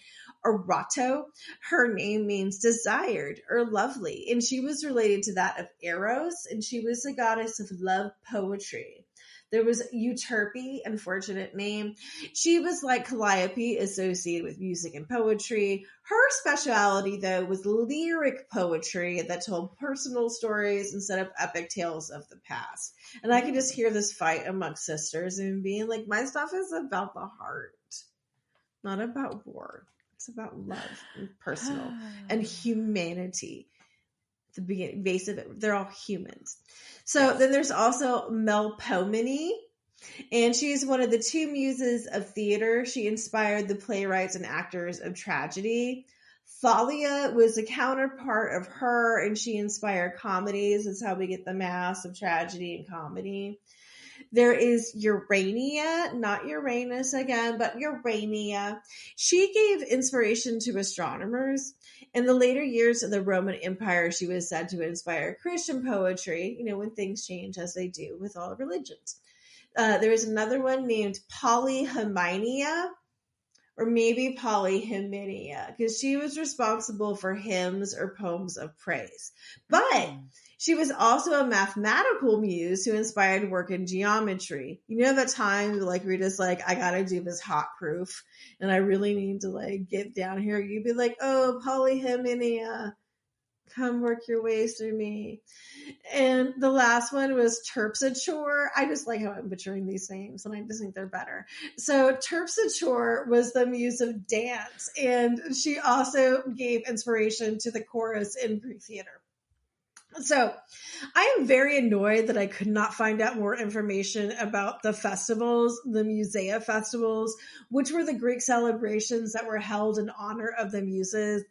Erato, her name means desired or lovely, and she was related to that of Eros, and she was the goddess of love poetry. There was Euterpe, unfortunate name. She was like Calliope, associated with music and poetry. Her speciality, though, was lyric poetry that told personal stories instead of epic tales of the past. And I can just hear this fight amongst sisters and being like, my stuff is about the heart, not about war. It's about love and personal and humanity. The base of it, they're all humans. So then there's also Melpomene, and she's one of the 2 muses of theater. She inspired the playwrights and actors of tragedy. Thalia was a counterpart of her, and she inspired comedies. That's how we get the mass of tragedy and comedy. There is Urania, not Uranus again, but Urania. She gave inspiration to astronomers. In the later years of the Roman Empire, she was said to inspire Christian poetry, when things change, as they do with all religions. There is another one named Polyhymnia, or maybe Polyhymnia, because she was responsible for hymns or poems of praise. But she was also a mathematical muse who inspired work in geometry. That time, like, we're just like, I gotta do this hot proof, and I really need to, like, get down here. You'd be like, oh, Polyhymnia, come work your ways through me. And the last one was Terpsichore. I just like how I'm butchering these names, and I just think they're better. So Terpsichore was the muse of dance, and she also gave inspiration to the chorus in Greek theater. So I am very annoyed that I could not find out more information about the festivals, the Musea festivals, which were the Greek celebrations that were held in honor of the Muses.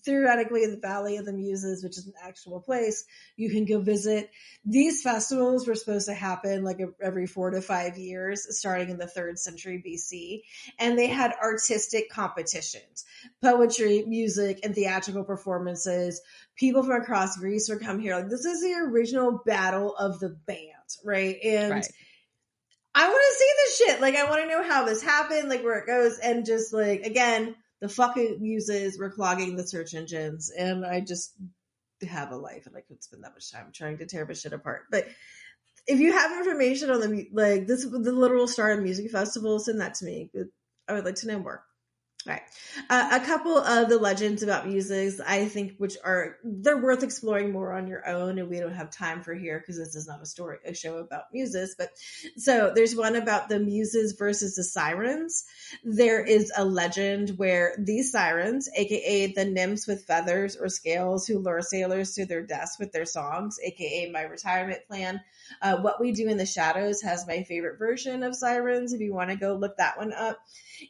Theoretically, the Valley of the Muses, which is an actual place you can go visit. These festivals were supposed to happen like every 4 to 5 years, starting in the 3rd century BC. And they had artistic competitions, poetry, music, and theatrical performances. People from across Greece would come here. Like, this is the original battle of the bands, right? And I want to see this shit. Like, I want to know how this happened, like where it goes, and just like, again, the fucking Muses were clogging the search engines, and I just have a life, and I could spend that much time trying to tear my shit apart. But if you have information on the literal start of music festivals, send that to me. I would like to know more. All right. A couple of the legends about Muses, I think, they're worth exploring more on your own, and we don't have time for here because this is not a show about Muses. But so there's one about the Muses versus the Sirens. There is a legend where these sirens, aka the nymphs with feathers or scales who lure sailors to their deaths with their songs, aka My Retirement Plan. What We Do in the Shadows has my favorite version of sirens. If you want to go look that one up.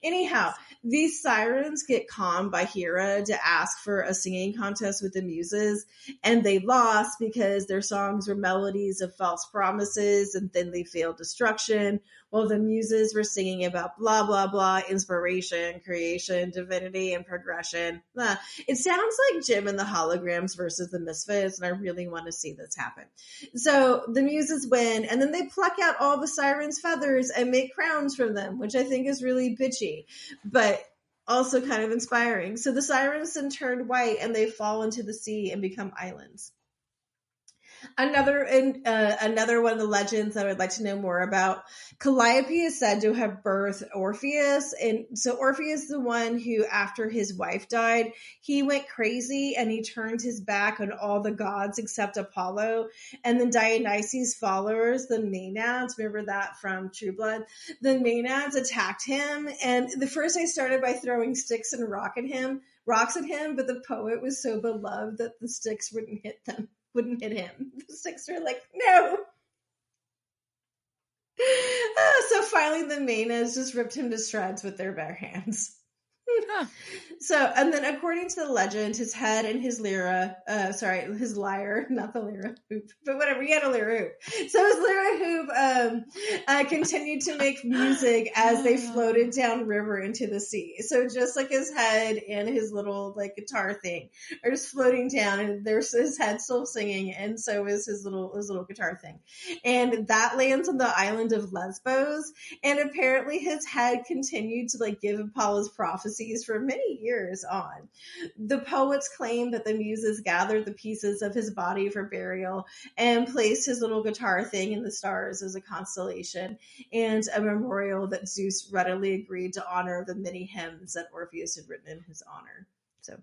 Anyhow, these sirens get conned by Hera to ask for a singing contest with the Muses, and they lost because their songs were melodies of false promises and thinly veiled destruction, while the Muses were singing about blah, blah, blah, inspiration, creation, divinity, and progression. It sounds like Jim and the Holograms versus the Misfits, and I really want to see this happen. So the Muses win, and then they pluck out all the sirens' feathers and make crowns from them, which I think is really bitchy, but also kind of inspiring. So the sirens then turn white, and they fall into the sea and become islands. Another one of the legends that I would like to know more about. Calliope is said to have birthed Orpheus, and so Orpheus is the one who, after his wife died, he went crazy and he turned his back on all the gods except Apollo. And then Dionysus' followers, the Maenads, remember that from True Blood? The Maenads attacked him, and the first they started by throwing sticks and rocks at him, but the poet was so beloved that the sticks wouldn't hit him. The sticks are like, no. So finally the Maenads just ripped him to shreds with their bare hands. Huh. So, and then according to the legend, his head and his lyre, his lyre, not the lyre hoop, but whatever, he had a lyre hoop. So his lyre hoop continued to make music as they floated down river into the sea. So just like his head and his little like guitar thing are just floating down, and there's his head still singing, and so is his little guitar thing. And that lands on the island of Lesbos, and apparently his head continued to like give Apollo's prophecies for many years on. The poets claim that the Muses gathered the pieces of his body for burial and placed his little guitar thing in the stars as a constellation and a memorial that Zeus readily agreed to honor the many hymns that Orpheus had written in his honor. So,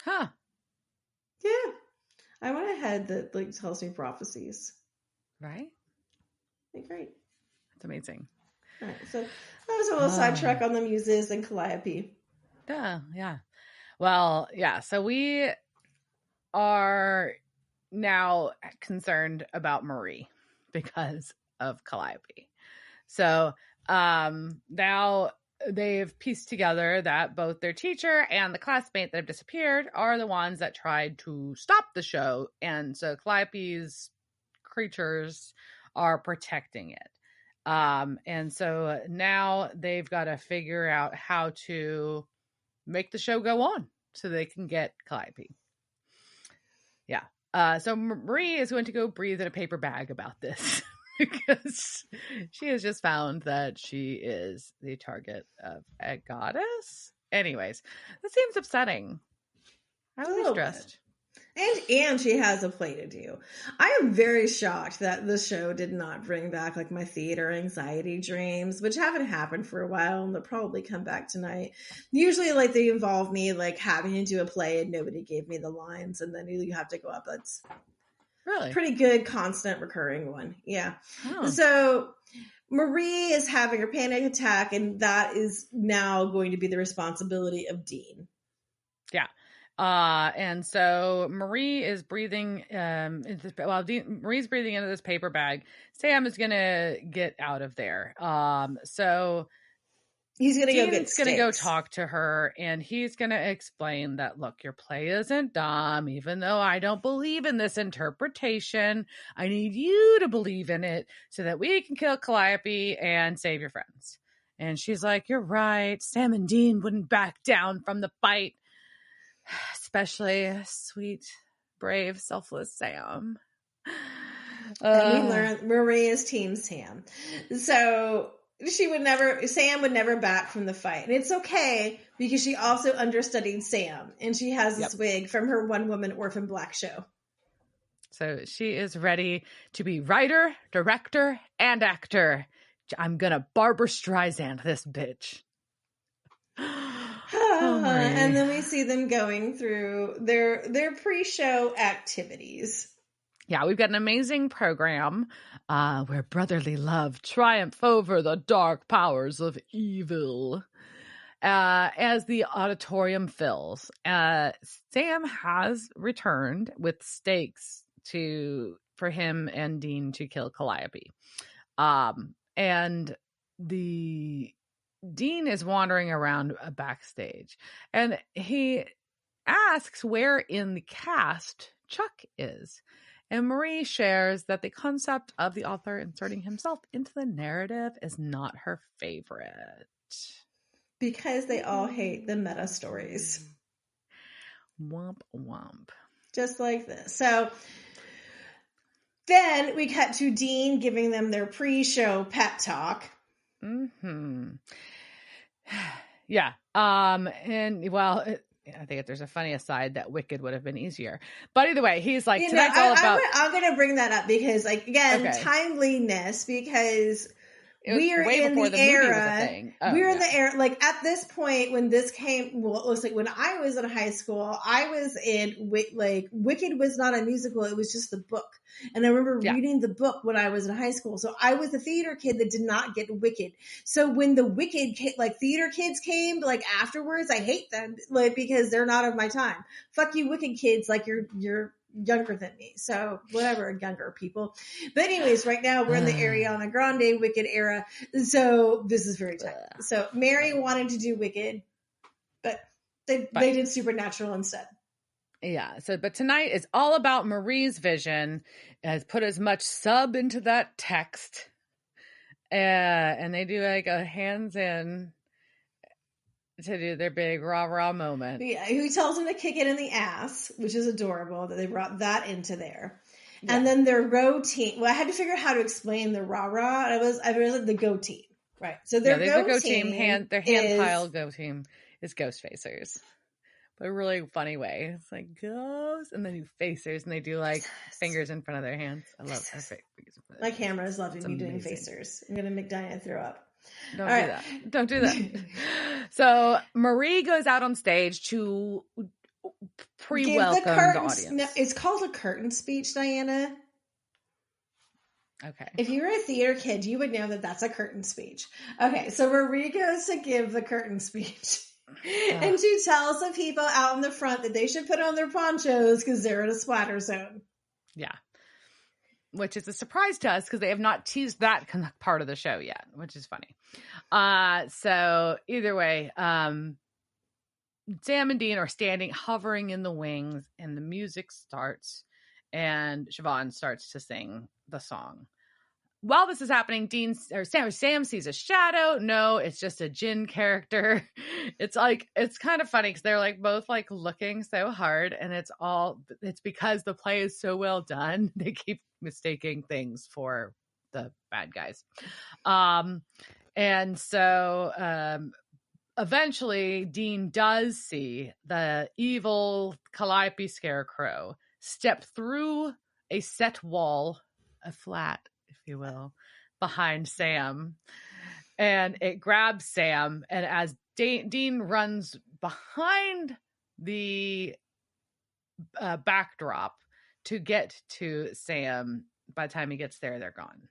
yeah, I want a head that like tells me prophecies. Right? Great. That's amazing. All right, so that was a little sidetrack on the Muses and Calliope. Yeah. Well, yeah. So we are now concerned about Marie because of Calliope. So now they've pieced together that both their teacher and the classmate that have disappeared are the ones that tried to stop the show. And so Calliope's creatures are protecting it. And so now they've got to figure out how to make the show go on so they can get Calliope. Yeah. So Marie is going to go breathe in a paper bag about this because she has just found that she is the target of a goddess. Anyways, that seems upsetting. I would be stressed. And she has a play to do. I am very shocked that the show did not bring back like my theater anxiety dreams, which haven't happened for a while, and they'll probably come back tonight. Usually like they involve me like having to do a play and nobody gave me the lines, and then you have to go up. That's really pretty good, constant, recurring one. Yeah. So Marie is having her panic attack, and that is now going to be the responsibility of Dean. Yeah. And so Marie is breathing, Marie's breathing into this paper bag. Sam is going to get out of there. So he's going to go get Dean's going to go talk to her, and he's going to explain that, look, your play isn't dumb, even though I don't believe in this interpretation. I need you to believe in it so that we can kill Calliope and save your friends. And she's like, you're right. Sam and Dean wouldn't back down from the fight. Especially sweet, brave, selfless Sam. And we learned Marie is Team Sam. So Sam would never back from the fight. And it's okay because she also understudied Sam. And she has this wig from her One Woman Orphan Black show. So she is ready to be writer, director, and actor. I'm going to Barbra Streisand this bitch. And then we see them going through their pre-show activities. Yeah, we've got an amazing program where brotherly love triumph over the dark powers of evil. As the auditorium fills, Sam has returned with stakes for him and Dean to kill Calliope. And the Dean is wandering around backstage, and he asks where in the cast Chuck is. And Marie shares that the concept of the author inserting himself into the narrative is not her favorite. Because they all hate the meta stories. Womp womp. Just like this. So then we cut to Dean giving them their pre-show pep talk. Mm-hmm. Yeah. And well, I think if there's a funny aside that Wicked would have been easier. But either way, he's like, tonight's all about... I'm going to bring that up because, like, again, timeliness, because we are in the era. We're in the era, like, at this point when this came, well, it was like when I was in high school, I was in, like, Wicked was not a musical, it was just the book. And I remember reading the book when I was in high school. So I was a theater kid that did not get Wicked. So when the Wicked, like, theater kids came, like, afterwards, I hate them, like, because they're not of my time. Fuck you, Wicked kids, like, you're younger than me. So whatever, younger people. But anyways, right now we're in the Ariana Grande Wicked era. So this is very tough. So Mary wanted to do Wicked, but they did Supernatural instead. Yeah. So, but tonight is all about Marie's vision. Has put as much sub into that text. And they do like a hands in to do their big rah-rah moment. Yeah, he tells them to kick it in the ass, which is adorable that they brought that into there. Yeah. And then their row team. Well, I had to figure out how to explain the rah-rah. I was like the go team. Right. So their go team. Their hand pile go team is Ghost Facers. But a really funny way. It's like ghosts, and then do facers, and they do like fingers in front of their hands. I love that. My camera is loving me doing facers. I'm gonna make Diana throw up. Don't do that. So Marie goes out on stage to pre-welcome the audience. No, it's called a curtain speech, Diana. Okay. If you were a theater kid, you would know that that's a curtain speech. Okay, so Marie goes to give the curtain speech. And she tells the people out in the front that they should put on their ponchos because they're in a splatter zone. Yeah. Which is a surprise to us because they have not teased that part of the show yet, which is funny. So either way, Sam and Dean are standing, hovering in the wings, and the music starts, and Siobhan starts to sing the song. While this is happening, Sam sees a shadow. No, it's just a Jin character. It's kind of funny because they're like both like looking so hard, and it's because the play is so well done. They keep mistaking things for the bad guys. And so eventually Dean does see the evil Calliope scarecrow step through a set wall, a flat, if you will, behind Sam, and it grabs Sam, and as Dean runs behind the backdrop to get to Sam, by the time he gets there, they're gone.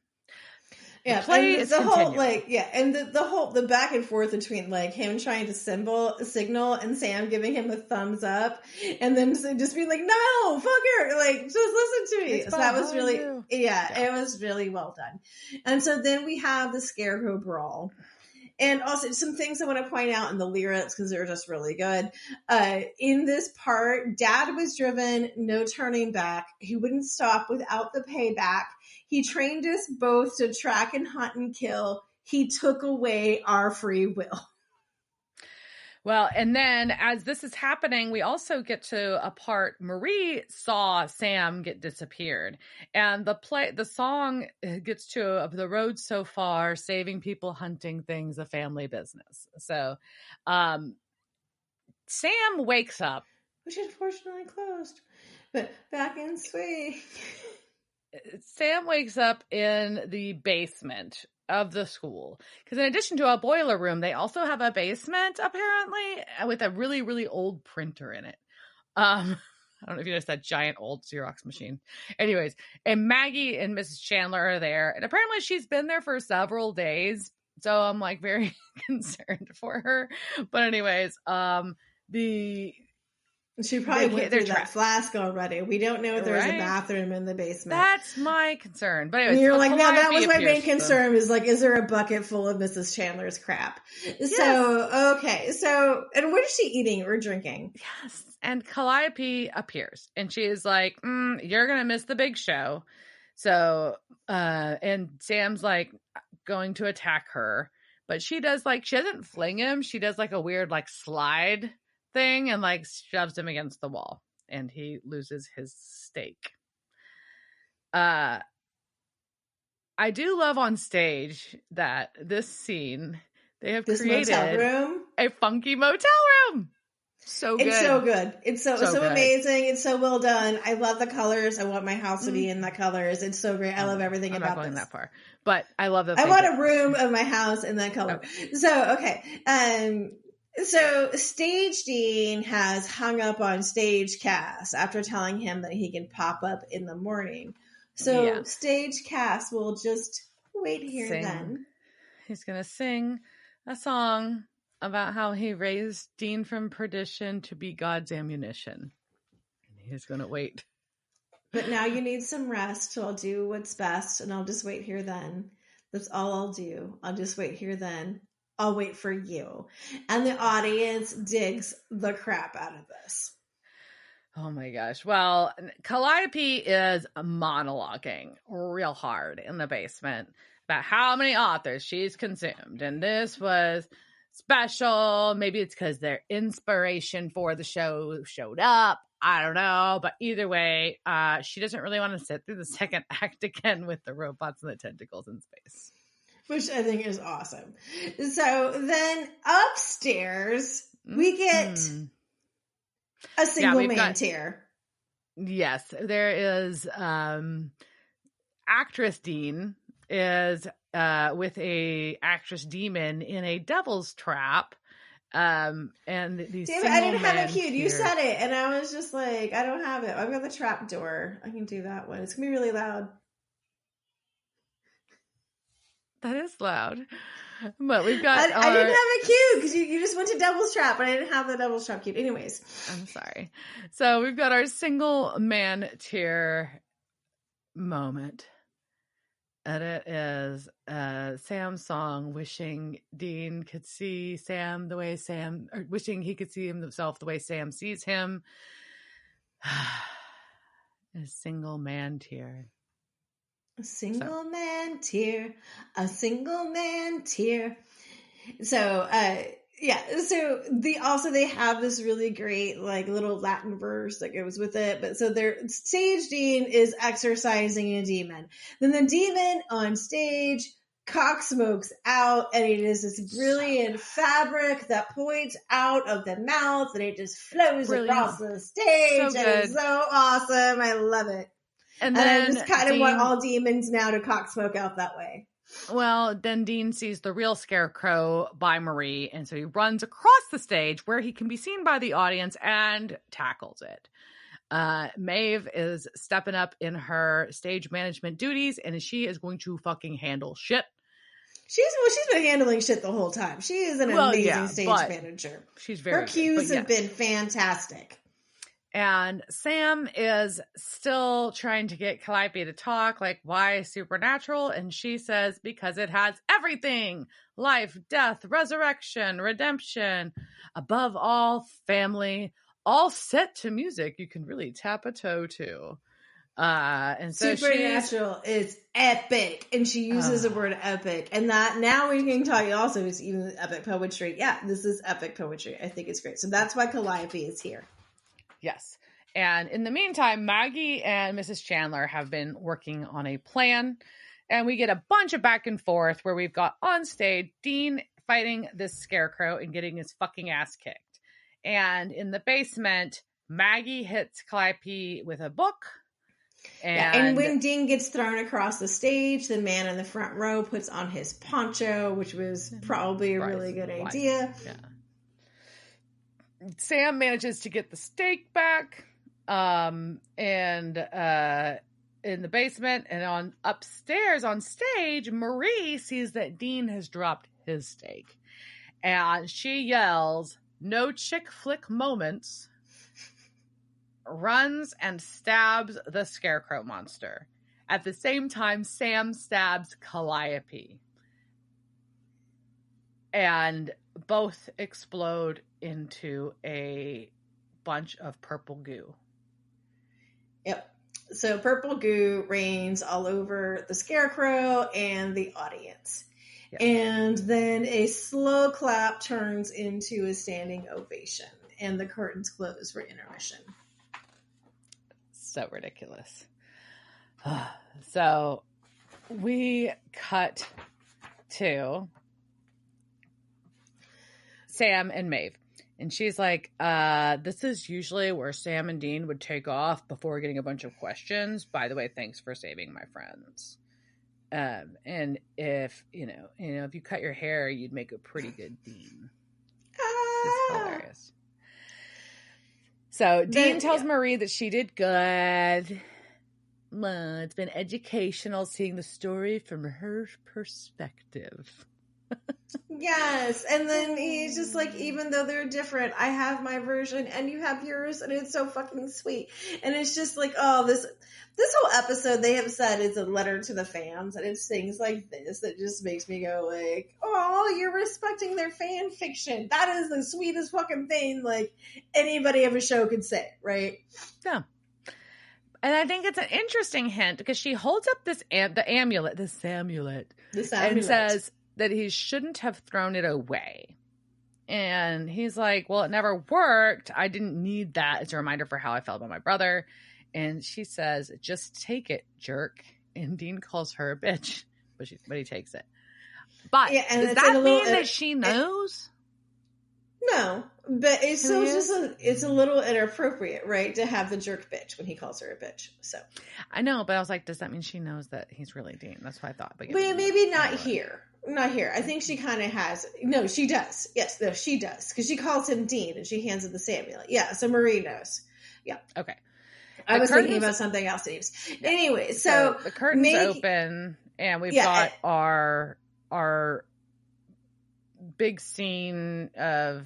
Yeah, play and is the whole continuing. and the back and forth between like him trying to signal and Sam giving him a thumbs up, and then just being like, "No, fucker, like just listen to me." So that was really, it was really well done. And so then we have the Scarecrow brawl. And also some things I want to point out in the lyrics because they're just really good. In this part, Dad was driven, no turning back. He wouldn't stop without the payback. He trained us both to track and hunt and kill. He took away our free will. Well, and then as this is happening, we also get to a part Marie saw Sam get disappeared. And the song gets to the road so far, saving people, hunting things, a family business. So Sam wakes up. Which unfortunately closed. But back in swing. Sam wakes up in the basement of the school because in addition to a boiler room, they also have a basement apparently with a really, really old printer in it. I don't know if you noticed that giant old Xerox machine. Anyways, and Maggie and Mrs. Chandler are there, and apparently she's been there for several days. So I'm like very concerned for her. But anyways, she probably went through that flask already. We don't know if there's a bathroom in the basement. That's my concern. But anyways, you're like, no, that was my main concern is like, is there a bucket full of Mrs. Chandler's crap? Yes. So, okay. So, and what is she eating or drinking? Yes. And Calliope appears and she is like, you're going to miss the big show. So, and Sam's like going to attack her, but she doesn't fling him. She does like a weird like slide thing and like shoves him against the wall and he loses his stake. I do love on stage that this scene they have created a funky motel room. So good. It's so good. It's so good. Amazing. It's so well done. I love the colors. I want my house to be in the colors. It's so great. I love everything about this. I'm not going that far, but I love that. I want a room of my house in that color. Okay. So, okay. So Stage Dean has hung up on Stage Cass after telling him that he can pop up in the morning. So Stage Cass will just wait here then. He's going to sing a song about how he raised Dean from perdition to be God's ammunition. And he's going to wait. But now you need some rest, so I'll do what's best, and I'll just wait here then. That's all I'll do. I'll just wait here then. I'll wait for you. And the audience digs the crap out of this. Oh my gosh. Well, Calliope is monologuing real hard in the basement about how many authors she's consumed. And this was special. Maybe it's because their inspiration for the show showed up. I don't know. But either way, she doesn't really want to sit through the second act again with the robots and the tentacles in space. Which I think is awesome. So then upstairs, we get a single man tier. Yes, there is actress Dean is with a actress demon in a devil's trap. And these Damn it, I didn't have it queued. You said it, and I was just like, I don't have it. I've got the trap door. I can do that one. It's gonna be really loud. That is loud. But we've got I didn't have it queued because you just went to Devil's Trap, but I didn't have the Devil's Trap queued. Anyways. I'm sorry. So we've got our single man tier moment. And it is Sam's song, wishing Dean could see Sam the way Sam, or wishing he could see himself the way Sam sees him. A single man tier. A single man tier. A single man tier. So, so they have this really great like little Latin verse that goes with it. But so their Stage Dean is exorcising a demon. Then the demon on stage cock smokes out, and it is this brilliant fabric that points out of the mouth, and it just flows across the stage. So and it's so awesome. I love it. And then I just kind of want all demons now to cock smoke out that way. Well, then Dean sees the real Scarecrow by Marie, and so he runs across the stage where he can be seen by the audience and tackles it. Maeve is stepping up in her stage management duties, and she is going to fucking handle shit. She's been handling shit the whole time. She is an amazing stage manager. She's very Her cues have been fantastic. And Sam is still trying to get Calliope to talk, like, why supernatural? And she says, because it has everything. Life, death, resurrection, redemption. Above all, family. All set to music you can really tap a toe to. And so supernatural is epic, and she uses the word epic, and that now we can talk also is even epic poetry. Yeah, this is epic poetry. I think it's great. So that's why Calliope is here. Yes. And in the meantime, Maggie and Mrs. Chandler have been working on a plan, and we get a bunch of back and forth where we've got on stage Dean fighting this scarecrow and getting his fucking ass kicked. And in the basement, Maggie hits Calliope with a book. And when Dean gets thrown across the stage, the man in the front row puts on his poncho, which was probably a really good idea. Yeah. Sam manages to get the stake back, and in the basement, and on upstairs on stage, Marie sees that Dean has dropped his stake, and she yells, "No chick flick moments," runs and stabs the scarecrow monster. At the same time, Sam stabs Calliope, and both explode into a bunch of purple goo. Yep. So purple goo rains all over the scarecrow and the audience. Yep. And then a slow clap turns into a standing ovation, and the curtains close for intermission. So ridiculous. So we cut to Sam and Maeve. And she's like, this is usually where Sam and Dean would take off before getting a bunch of questions. By the way, thanks for saving my friends. And if, if you cut your hair, you'd make a pretty good Dean. It's hilarious. So Dean tells Marie that she did good. It's been educational seeing the story from her perspective. Yes, and then he's just like, even though they're different, I have my version and you have yours, and it's so fucking sweet. And it's just like, oh, this whole episode they have said is a letter to the fans, and it's things like this that just makes me go like, oh, you're respecting their fan fiction. That is the sweetest fucking thing like anybody of a show could say, right? Yeah. And I think it's an interesting hint because she holds up this amulet, and says that he shouldn't have thrown it away. And he's like, well, it never worked. I didn't need that as a reminder for how I felt about my brother. And she says, just take it, jerk. And Dean calls her a bitch, but he takes it. But does that mean that she knows? No, but it's still it's a little inappropriate, right? To have the jerk bitch when he calls her a bitch. So I know, but I was like, does that mean she knows that he's really Dean? That's what I thought. But maybe not here. Not here. I think she kind of has. No, she does. Yes, no, she does. Because she calls him Dean and she hands him the Samuel. Yeah, so Marie knows. Yeah. Okay. I was thinking about something else, Steve. Yeah. Anyway, so the curtains open and we've got our big scene of.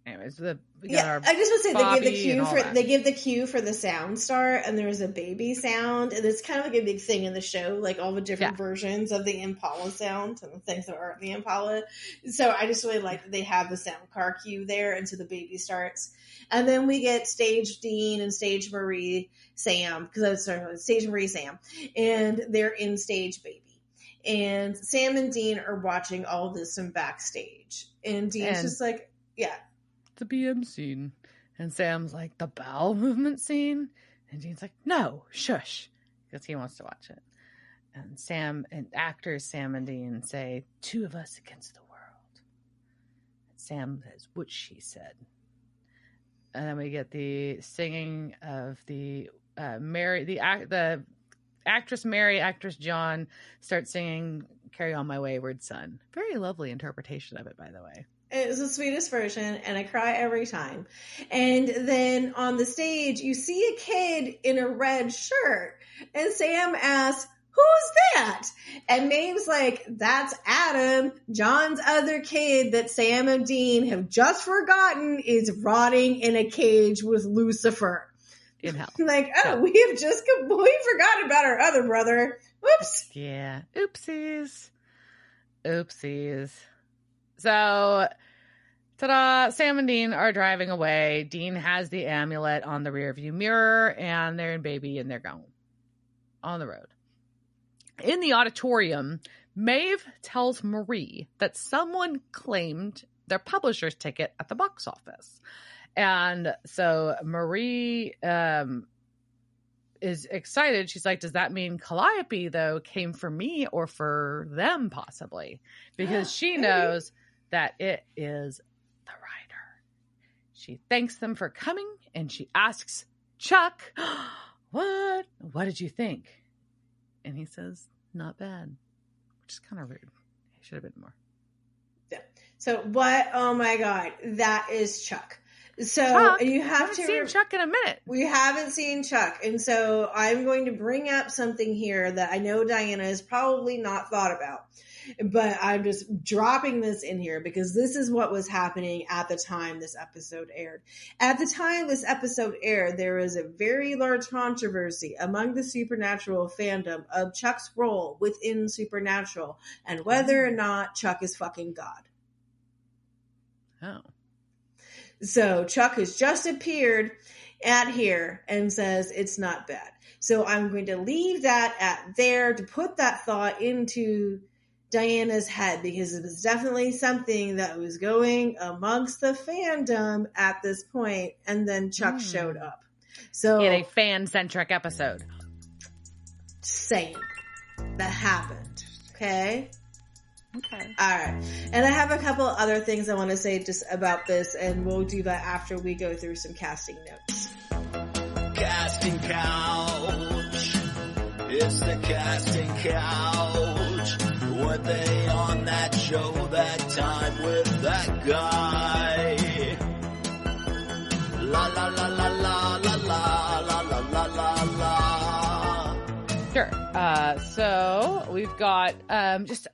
Anyways, I just want to say they give the cue for the sound start, and there's a baby sound, and it's kind of like a big thing in the show, like all the different versions of the Impala sound and the things that aren't the Impala. So I just really like that they have the sound car cue there, and so the baby starts, and then we get stage Dean and stage Marie Sam, because stage Marie Sam, and they're in stage baby, and Sam and Dean are watching all this from backstage, and Dean's just like, yeah. The BM scene. And Sam's like, the bowel movement scene? And Dean's like, no, shush. Because he wants to watch it. And actors Sam and Dean say, two of us against the world. And Sam says, what she said. And then we get the singing of the actress Mary, actress John start singing Carry On My Wayward Son. Very lovely interpretation of it, by the way. It's the sweetest version, and I cry every time. And then on the stage, you see a kid in a red shirt, and Sam asks, "Who's that?" And Maeve's like, "That's Adam, John's other kid that Sam and Dean have just forgotten is rotting in a cage with Lucifer." In hell. Like, oh, so. We have just completely forgotten about our other brother. Whoops. Yeah. Oopsies. So, ta-da, Sam and Dean are driving away. Dean has the amulet on the rearview mirror, and they're in baby, and they're gone on the road. In the auditorium, Maeve tells Marie that someone claimed their publisher's ticket at the box office. And so Marie is excited. She's like, does that mean Calliope, though, came for me or for them, possibly? Because she knows that it is the writer. She thanks them for coming, and she asks Chuck, what did you think? And he says, not bad, which is kind of rude. He should have been more. Yeah. So what? Oh my God, that is Chuck. So Chuck? You have to seen Chuck in a minute. We haven't seen Chuck. And so I'm going to bring up something here that I know Diana has probably not thought about, but I'm just dropping this in here because this is what was happening at the time this episode aired. At the time this episode aired, there was a very large controversy among the Supernatural fandom of Chuck's role within Supernatural and whether or not Chuck is fucking God. Oh. So Chuck has just appeared at here and says it's not bad. So I'm going to leave that at there to put that thought into Diana's head because it was definitely something that was going amongst the fandom at this point, and then Chuck showed up. So in a fan-centric episode. Same. That happened. Okay? Okay. All right. And I have a couple other things I want to say just about this, and we'll do that after we go through some casting notes. Casting couch. It's the casting couch. Were they on that show that time with that guy? La la la la la la la la la la la. Sure. So we've got just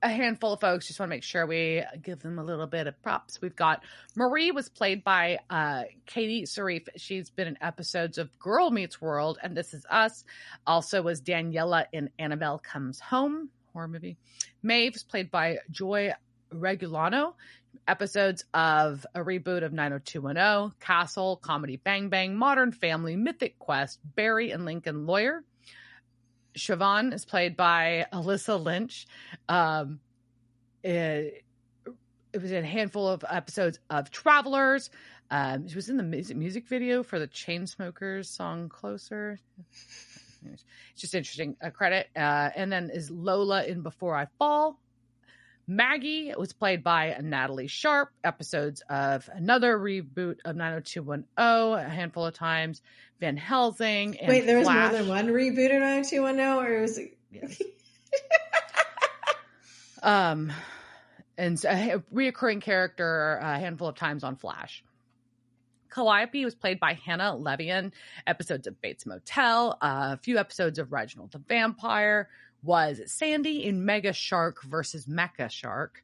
a handful of folks. Just want to make sure we give them a little bit of props. We've got Marie was played by Katie Sarif. She's been in episodes of Girl Meets World and This Is Us. Also was Daniela in Annabelle Comes Home, horror movie. Maeve was played by Joy Regulano. Episodes of a reboot of 90210, Castle, Comedy Bang Bang, Modern Family, Mythic Quest, Barry and Lincoln Lawyer. Siobhan is played by Alyssa Lynch. It was in a handful of episodes of Travelers. She was in the music video for the Chainsmokers song Closer. It's just interesting credit. And then is Lola in Before I Fall. Maggie was played by Natalie Sharp. Episodes of another reboot of 90210 a handful of times. Van Helsing and Wait, there was Flash. more than one reboot of 90210, or was it? Yes. And a reoccurring character a handful of times on Flash. Calliope was played by Hannah Levian. Episodes of Bates Motel, a few episodes of Reginald the Vampire. Was Sandy in Mega Shark versus Mecha Shark.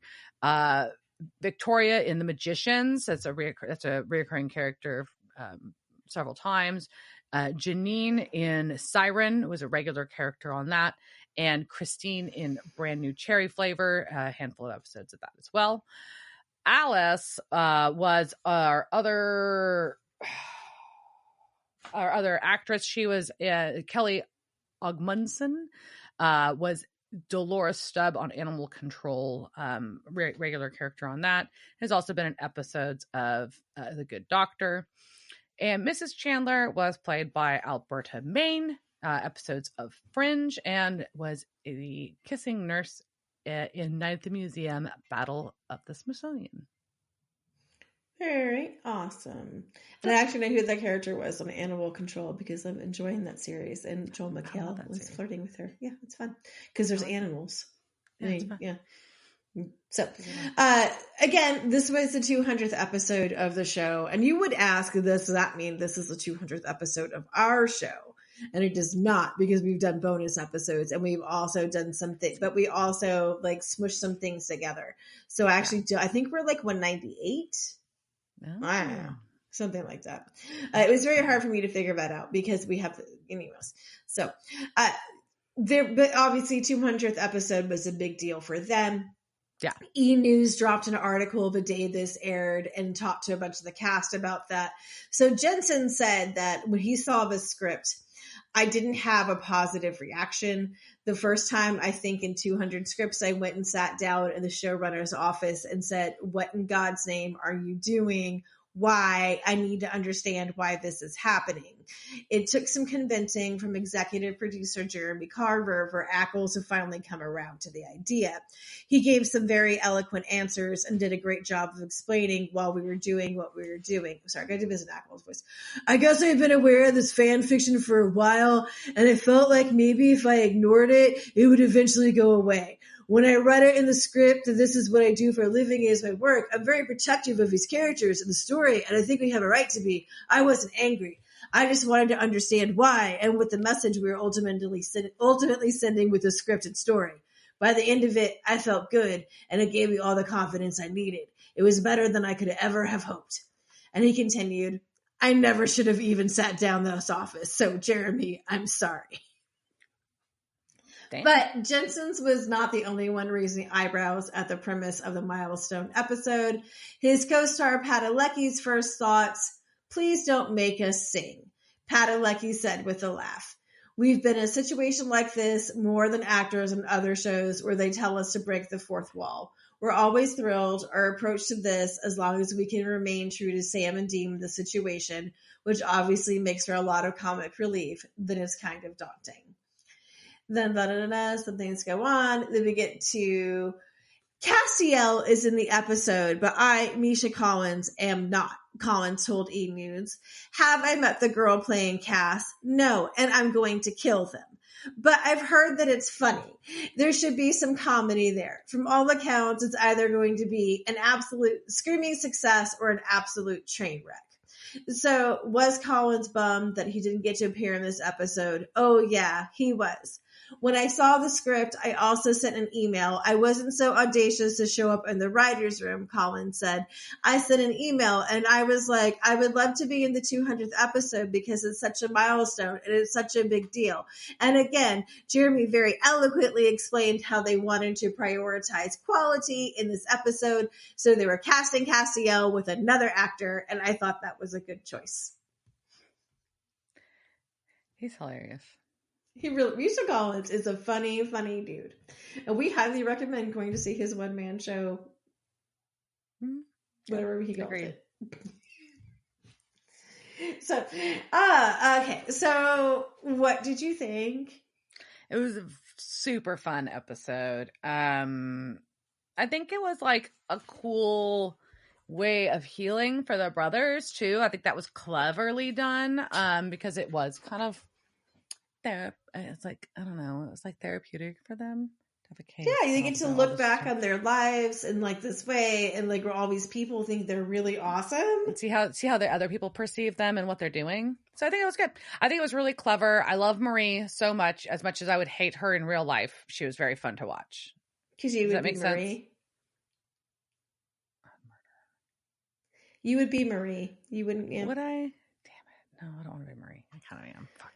Victoria in The Magicians. That's a reoccurring character several times. Janine in Siren was a regular character on that. And Christine in Brand New Cherry Flavor, a handful of episodes of that as well. Alice was our other actress. She was Kelly Ogmundson, was Dolores Stubb on Animal Control, regular character on that. Has also been in episodes of The Good Doctor. And Mrs. Chandler was played by Alberta Main, episodes of Fringe, and was the kissing nurse in Night at the Museum, Battle of the Smithsonian. Very awesome. And I actually know who that character was on Animal Control because I'm enjoying that series. And Joel McHale was flirting with her. Yeah, it's fun because there's animals. Yeah, it's fun. Yeah. So, again, this was the 200th episode of the show. And you would ask, does that mean this is the 200th episode of our show? And it does not, because we've done bonus episodes and we've also done something, but we also like smushed some things together. So I think we're like 198. I don't know. Something like that. It was very hard for me to figure that out because we have anyways. So, but obviously 200th episode was a big deal for them. Yeah. E! News dropped an article the day this aired and talked to a bunch of the cast about that. So Jensen said that when he saw the script, I didn't have a positive reaction. The first time, I think in 200 scripts, I went and sat down in the showrunner's office and said, what in God's name are you doing? Why? I need to understand why this is happening. It took some convincing from executive producer Jeremy Carver for Ackles to finally come around to the idea. He gave some very eloquent answers and did a great job of explaining while we were doing what we were doing. Sorry, I got to do this in Ackles' voice. I guess I've been aware of this fan fiction for a while, and it felt like maybe if I ignored it, it would eventually go away. When I read it in the script, and this is what I do for a living is my work, I'm very protective of these characters and the story, and I think we have a right to be. I wasn't angry. I just wanted to understand why and what the message we were ultimately sending with the scripted story. By the end of it, I felt good, and it gave me all the confidence I needed. It was better than I could ever have hoped. And he continued, I never should have even sat down in this office, so Jeremy, I'm sorry. Damn. But Jensen's was not the only one raising eyebrows at the premise of the milestone episode. His co-star Padalecki's first thoughts, please don't make us sing, Padalecki said with a laugh. We've been in a situation like this more than actors in other shows where they tell us to break the fourth wall. We're always thrilled. Our approach to this, as long as we can remain true to Sam and Dean, the situation, which obviously makes for a lot of comic relief, then it's kind of daunting. Then some things go on. Then we get to Castiel is in the episode, but I, Misha Collins, am not. Collins told E! News. Have I met the girl playing Cass? No, and I'm going to kill them. But I've heard that it's funny. There should be some comedy there. From all accounts, it's either going to be an absolute screaming success or an absolute train wreck. So was Collins bummed that he didn't get to appear in this episode? Oh yeah, he was. When I saw the script, I also sent an email. I wasn't so audacious to show up in the writer's room, Collins said. I sent an email and I was like, I would love to be in the 200th episode because it's such a milestone and it's such a big deal. And again, Jeremy very eloquently explained how they wanted to prioritize quality in this episode. So they were casting Castiel with another actor, and I thought that was a good choice. He's hilarious. Misha Collins is a funny, funny dude. And we highly recommend going to see his one-man show. Whatever he calls it. So, okay. So, what did you think? It was a super fun episode. I think it was like a cool way of healing for the brothers, too. I think that was cleverly done because it was kind of it's like, I don't know, it was like therapeutic for them to have a case. Yeah, they get to look back on their lives in like this way, and like where all these people think they're really awesome. And see how the other people perceive them and what they're doing. So I think it was good. I think it was really clever. I love Marie so much as I would hate her in real life. She was very fun to watch. Because you would be Marie. You would be Marie. You wouldn't. Yeah. Would I? Damn it! No, I don't want to be Marie. I kind of am. Fuck.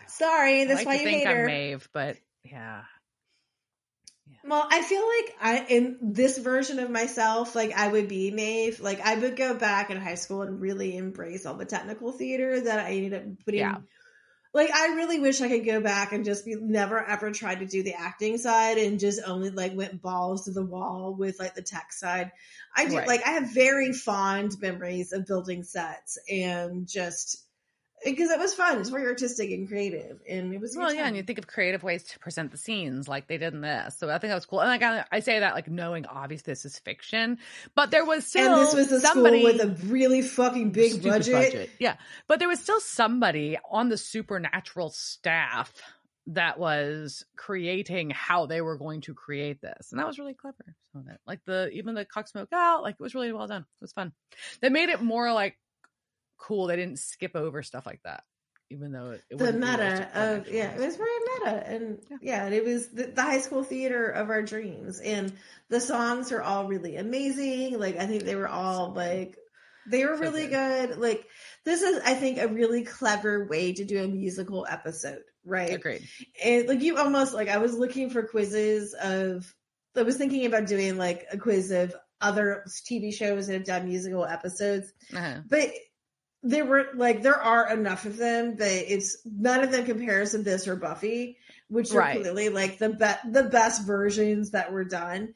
Sorry, that's why you hate her. I'm Maeve, but yeah. Well, I feel like in this version of myself, like I would be Maeve. Like I would go back in high school and really embrace all the technical theater that I ended up putting. Yeah. Like I really wish I could go back and just never ever tried to do the acting side and just only like went balls to the wall with like the tech side. I do like I have very fond memories of building sets and just. Because it was fun. It's very artistic and creative. And it was well, yeah, and you think of creative ways to present the scenes like they did in this. So I think that was cool. And like I say that like knowing obviously this is fiction. But there was still and this was a school with a really fucking big budget. Yeah. But there was still somebody on the Supernatural staff that was creating how they were going to create this. And that was really clever. So that, like, even the cock smoke out, like, it was really well done. It was fun. They made it more like cool. They didn't skip over stuff like that, even though it the meta of, it was very meta. And it was the high school theater of our dreams. And the songs are all really amazing. Like, I think they were all like, they were really good. Like, this is, I think, a really clever way to do a musical episode, right? Agreed. And like, you almost, like, I was looking for quizzes I was thinking about doing like a quiz of other TV shows that have done musical episodes, but there are enough of them that none of them compares to this or Buffy, which are clearly like the best versions that were done.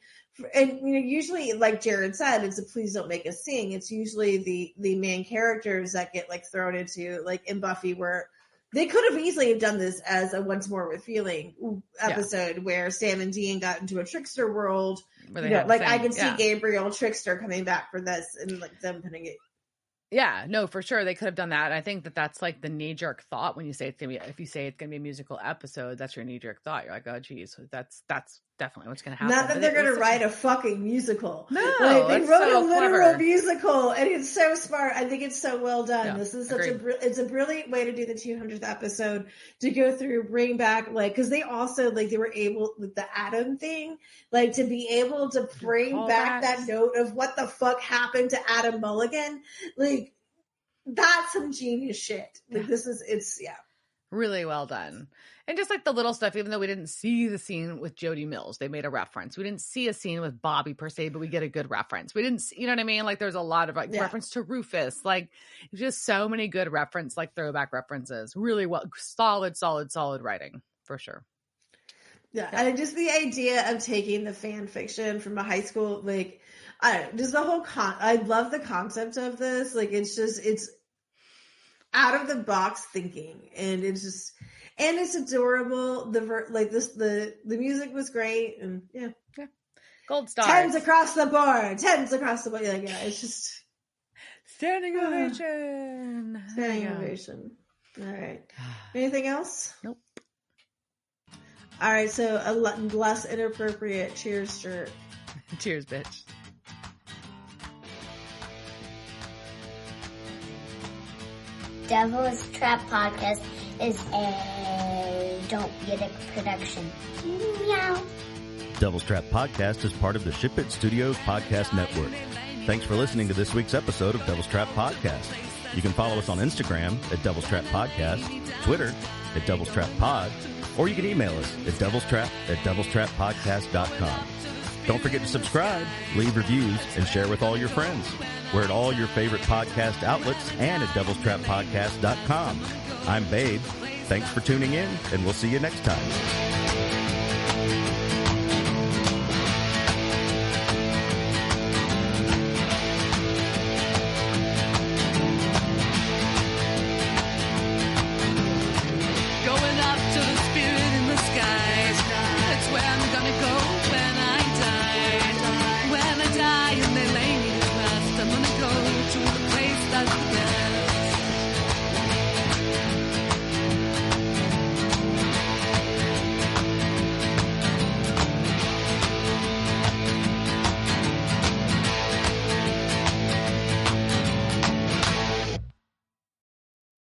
And usually, like Jared said, it's a please don't make us sing. It's usually the main characters that get like thrown into, like in Buffy, where they could have easily have done this as a Once More with Feeling episode where Sam and Dean got into a trickster world. Like I can see Gabriel Trickster coming back for this and like them putting it. Yeah, no, for sure. They could have done that. I think that's like the knee-jerk thought when you say it's going to be, if you say it's going to be a musical episode, that's your knee-jerk thought. You're like, oh, geez, that's definitely what's going to happen. Not that they're going to write a fucking musical. No, like, they wrote a literal musical, and it's so smart. I think it's so well done. Yeah, this is it's a brilliant way to do the 200th episode, to go through, bring back, like, because they also, like, they were able, with the Adam thing, like, to be able to bring back that note of what the fuck happened to Adam Mulligan. Like, that's some genius shit. Like, it's really well done. And just like the little stuff, even though we didn't see the scene with Jody Mills, they made a reference. We didn't see a scene with Bobby per se, but we get a good reference. We didn't see, you know what I mean? Like, there's a lot of like reference to Rufus, like just so many good reference, like throwback references. Really well, solid writing for sure. Yeah. And just the idea of taking the fan fiction from a high school, like, I don't know, just the whole I love the concept of this. Like, it's out of the box thinking, and it's adorable. The music was great, and gold stars. 10s across the board. Like, it's just standing ovation. All right. Anything else? Nope. All right. So a less inappropriate cheers shirt. Cheers, bitch. Devil's Trap Podcast is a Don't Be a Dick production. Meow. Devil's Trap Podcast is part of the Ship It Studios Podcast Network. Thanks for listening to this week's episode of Devil's Trap Podcast. You can follow us on Instagram at Devil's Trap Podcast, Twitter at Devil's Trap Pod, or you can email us at devilstrap@devilstrappodcast.com. Don't forget to subscribe, leave reviews, and share with all your friends. We're at all your favorite podcast outlets and at devilstrappodcast.com. I'm Babe. Thanks for tuning in, and we'll see you next time.